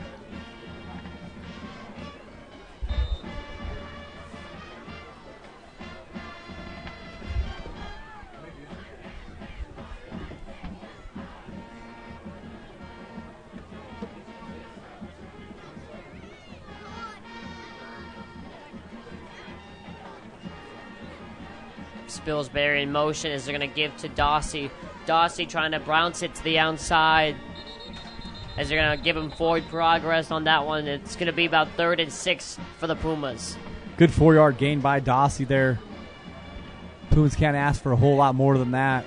Spilsbury in motion as they're going to give to Dossie. Dossie trying to bounce it to the outside as they're going to give him forward progress on that one. It's going to be about 3rd and 6 for the Pumas. Good 4-yard gain by Dossie there. Pumas can't ask for a whole lot more than that.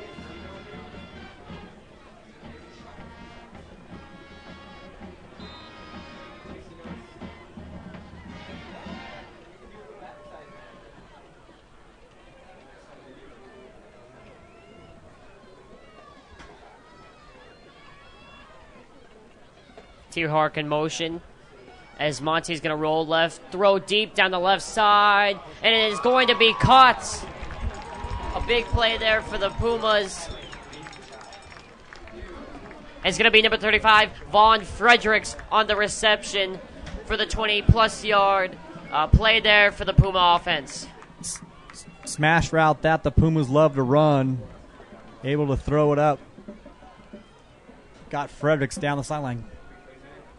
Tierhart in motion as Monty's going to roll left, throw deep down the left side, and it is going to be caught. A big play there for the Pumas. It's going to be number 35, Vaughn Fredericks on the reception for the 20-plus yard play there for the Puma offense. Smash route that the Pumas love to run. Able to throw it up. Got Fredericks down the sideline.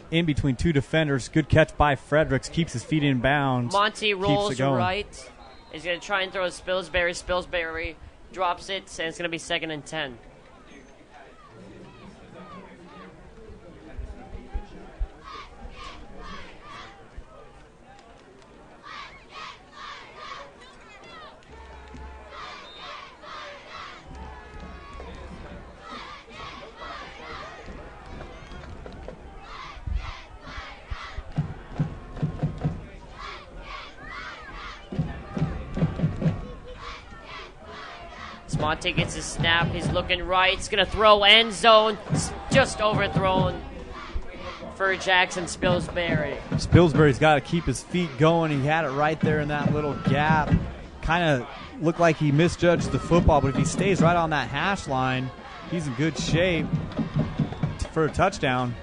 In between 2 defenders. Good catch by Fredericks. Keeps his feet in bounds. Monty rolls right. He's going to try and throw a Spilsbury. Spilsbury drops it, and it's going to be 2nd and 10. Monte gets his snap. He's looking right. He's going to throw end zone. Just overthrown for Jackson Spilsbury. Spilsbury's got to keep his feet going. He had it right there in that little gap. Kind of looked like he misjudged the football, but if he stays right on that hash line, he's in good shape. for a touchdown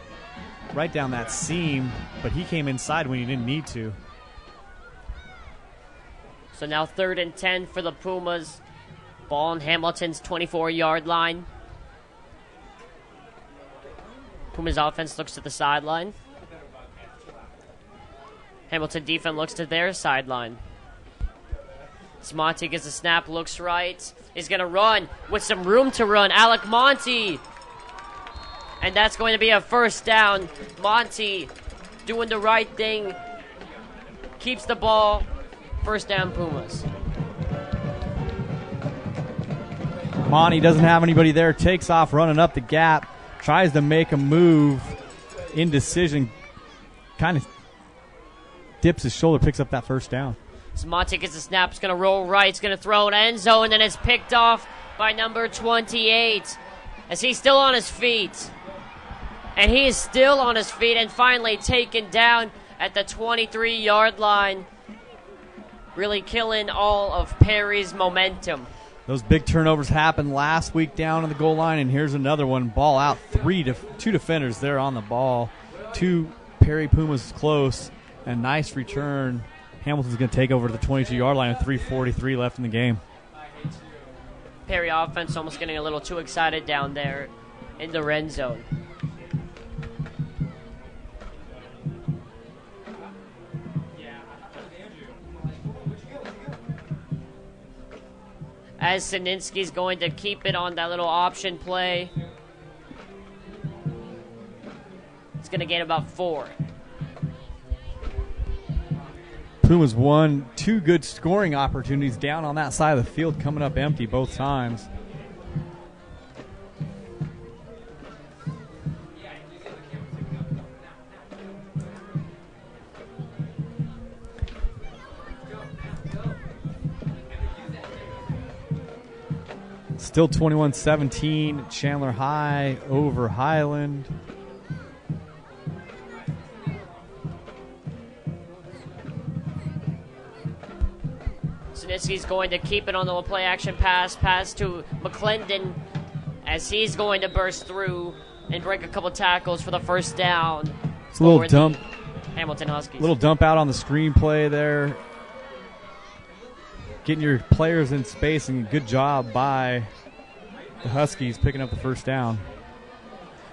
right down that seam, but he came inside when he didn't need to. So now 3rd and 10 for the Pumas. Ball on Hamilton's 24-yard line. Pumas offense looks to the sideline. Hamilton defense looks to their sideline. Monty gets a snap, looks right. He's going to run with some room to run. Alec Monty. And that's going to be a first down. Monty doing the right thing. Keeps the ball. First down, Pumas. Monty doesn't have anybody there. Takes off running up the gap. Tries to make a move. Indecision. Kind of dips his shoulder, picks up that first down. Monty gets the snap. It's going to roll right. It's going to throw an end zone. And then it's picked off by number 28. As he's still on his feet. And he is still on his feet and finally taken down at the 23-yard line. Really killing all of Perry's momentum. Those big turnovers happened last week down on the goal line, and here's another one. Ball out, two defenders there on the ball. 2 Perry Pumas close, and nice return. Hamilton's going to take over to the 22-yard line with 3:43 left in the game. Perry offense almost getting a little too excited down there in the red zone. As Sininsky's going to keep it on that little option play. It's going to gain about 4. Pumas won 2 good scoring opportunities down on that side of the field, coming up empty both times. Still 21-17, Chandler High over Highland. Sininsky's going to keep it on the play action pass to McClendon as he's going to burst through and break a couple tackles for the first down. It's a little dump. Hamilton Huskies. Little dump out on the screenplay there. Getting your players in space, and good job by the Huskies picking up the first down.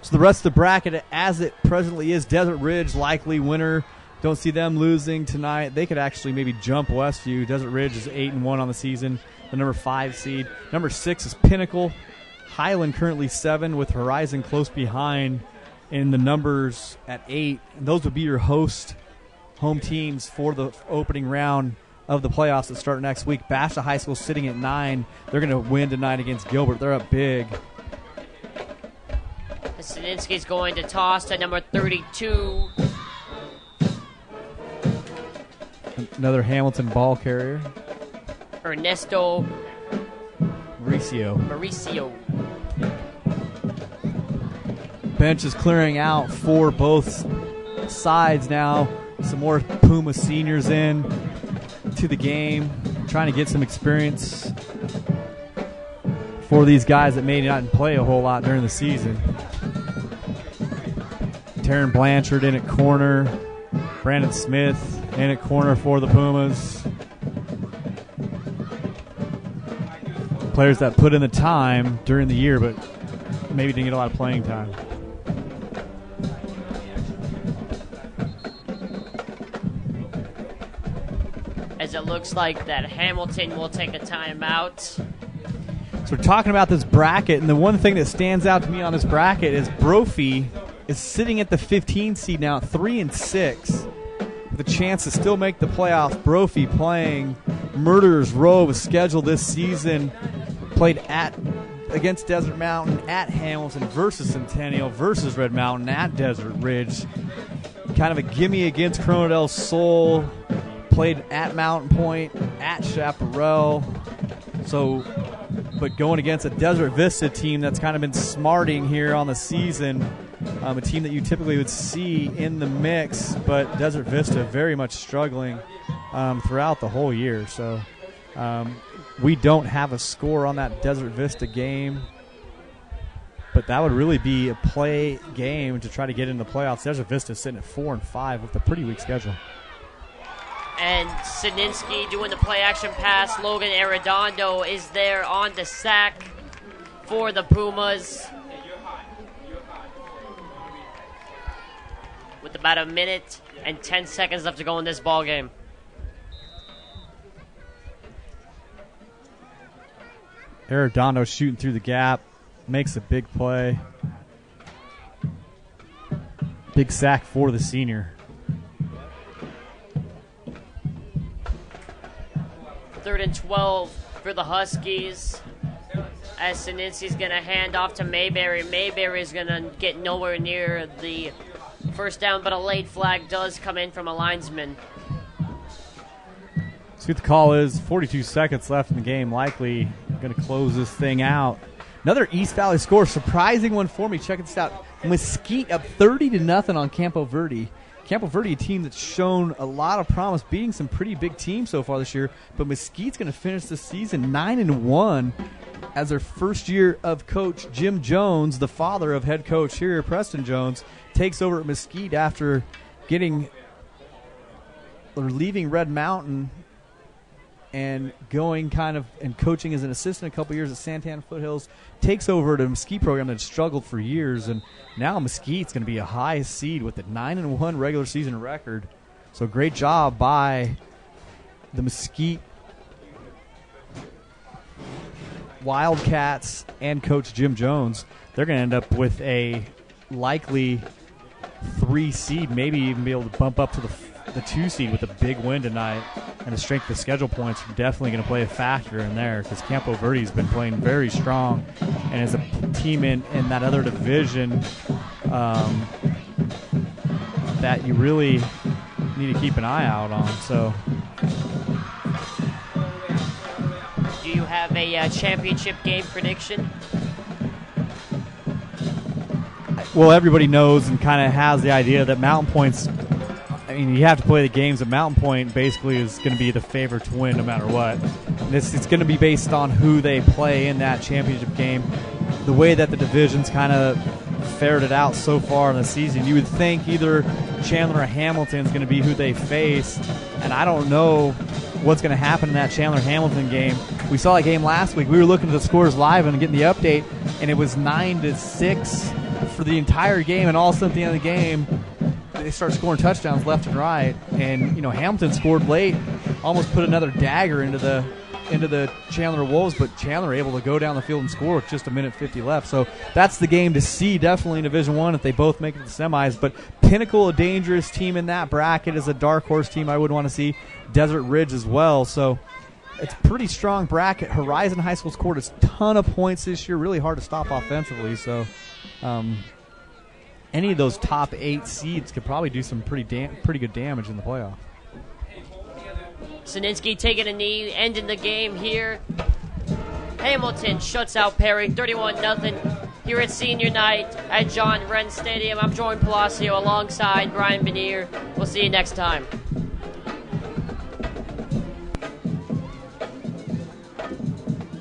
So the rest of the bracket as it presently is, Desert Ridge likely winner. Don't see them losing tonight. They could actually maybe jump Westview. Desert Ridge is 8-1 on the season, the number 5 seed. Number 6 is Pinnacle. Highland currently 7 with Horizon close behind in the numbers at 8. And those would be your home teams for the opening round of the playoffs that start next week. Bashta High School sitting at 9. They're going to win tonight against Gilbert. They're up big. Sininsky's going to toss to number 32. Another Hamilton ball carrier. Ernesto Mauricio. Bench is clearing out for both sides now. Some more Puma seniors in to the game, trying to get some experience for these guys that may not play a whole lot during the season. Taryn Blanchard in at corner. Brandon Smith in at corner for the Pumas. Players that put in the time during the year, but maybe didn't get a lot of playing time. As it looks like that Hamilton will take a timeout. So we're talking about this bracket, and the one thing that stands out to me on this bracket is Brophy is sitting at the 15 seed now at 3-6. The chance to still make the playoffs. Brophy playing Murderers Row was scheduled this season. Played against Desert Mountain, at Hamilton, versus Centennial, versus Red Mountain, at Desert Ridge. Kind of a gimme against Corona del Sol. Played at Mountain Point, at Chaparral. But going against a Desert Vista team that's kind of been smarting here on the season. A team that you typically would see in the mix, but Desert Vista very much struggling throughout the whole year. So we don't have a score on that Desert Vista game. but that would really be a play game to try to get into the playoffs. Desert Vista sitting at 4-5 with a pretty weak schedule. And Sininsky doing the play-action pass. Logan Arredondo is there on the sack for the Pumas. With about a minute and 10 seconds left to go in this ball game. Arredondo shooting through the gap, makes a big play. Big sack for the senior. Third and 12 for the Huskies. As Sininsky's going to hand off to Mayberry. Mayberry is going to get nowhere near the first down, but a late flag does come in from a linesman. See what the call is. 42 seconds left in the game. Likely going to close this thing out. Another East Valley score. Surprising one for me. Check this out. Mesquite up 30-0 on Campo Verde. Campo Verde, a team that's shown a lot of promise, beating some pretty big teams so far this year. But Mesquite's going to finish the season 9-1 as their first year of coach Jim Jones, the father of head coach here, Preston Jones, takes over at Mesquite after leaving Red Mountain and going and coaching as an assistant a couple years at Santana Foothills, takes over at a Mesquite program that struggled for years, and now Mesquite's going to be a high seed with a 9-1 regular season record. So great job by the Mesquite Wildcats and Coach Jim Jones. They're going to end up with a likely 3 seed, maybe even be able to bump up to the 2 seed with a big win tonight. And the strength of schedule points are definitely going to play a factor in there because Campo Verde's been playing very strong and is a team in that other division that you really need to keep an eye out on. So, do you have a championship game prediction? Well, everybody knows and kind of has the idea that Mountain Point's, you have to play the games at Mountain Point basically is going to be the favorite to win no matter what. It's going to be based on who they play in that championship game. The way that the division's kind of fared it out so far in the season, you would think either Chandler or Hamilton is going to be who they face, and I don't know what's going to happen in that Chandler-Hamilton game. We saw that game last week. We were looking at the scores live and getting the update, and it was 9-6 for the entire game, and all of a sudden at the end of the game, they start scoring touchdowns left and right, and Hamilton scored late, almost put another dagger into the Chandler Wolves, but Chandler able to go down the field and score with just 1:50 left. So that's the game to see, definitely in Division I if they both make it to the semis. But Pinnacle, a dangerous team in that bracket, is a dark horse team I would want to see. Desert Ridge as well. So it's a pretty strong bracket. Horizon High School scored a ton of points this year, really hard to stop offensively. So any of those top 8 seeds could probably do some pretty good damage in the playoff. Sininsky taking a knee, ending the game here. Hamilton shuts out Perry, 31-0 here at Senior Night at John Wren Stadium. I'm Jordan Palacio alongside Brian Beneer. We'll see you next time.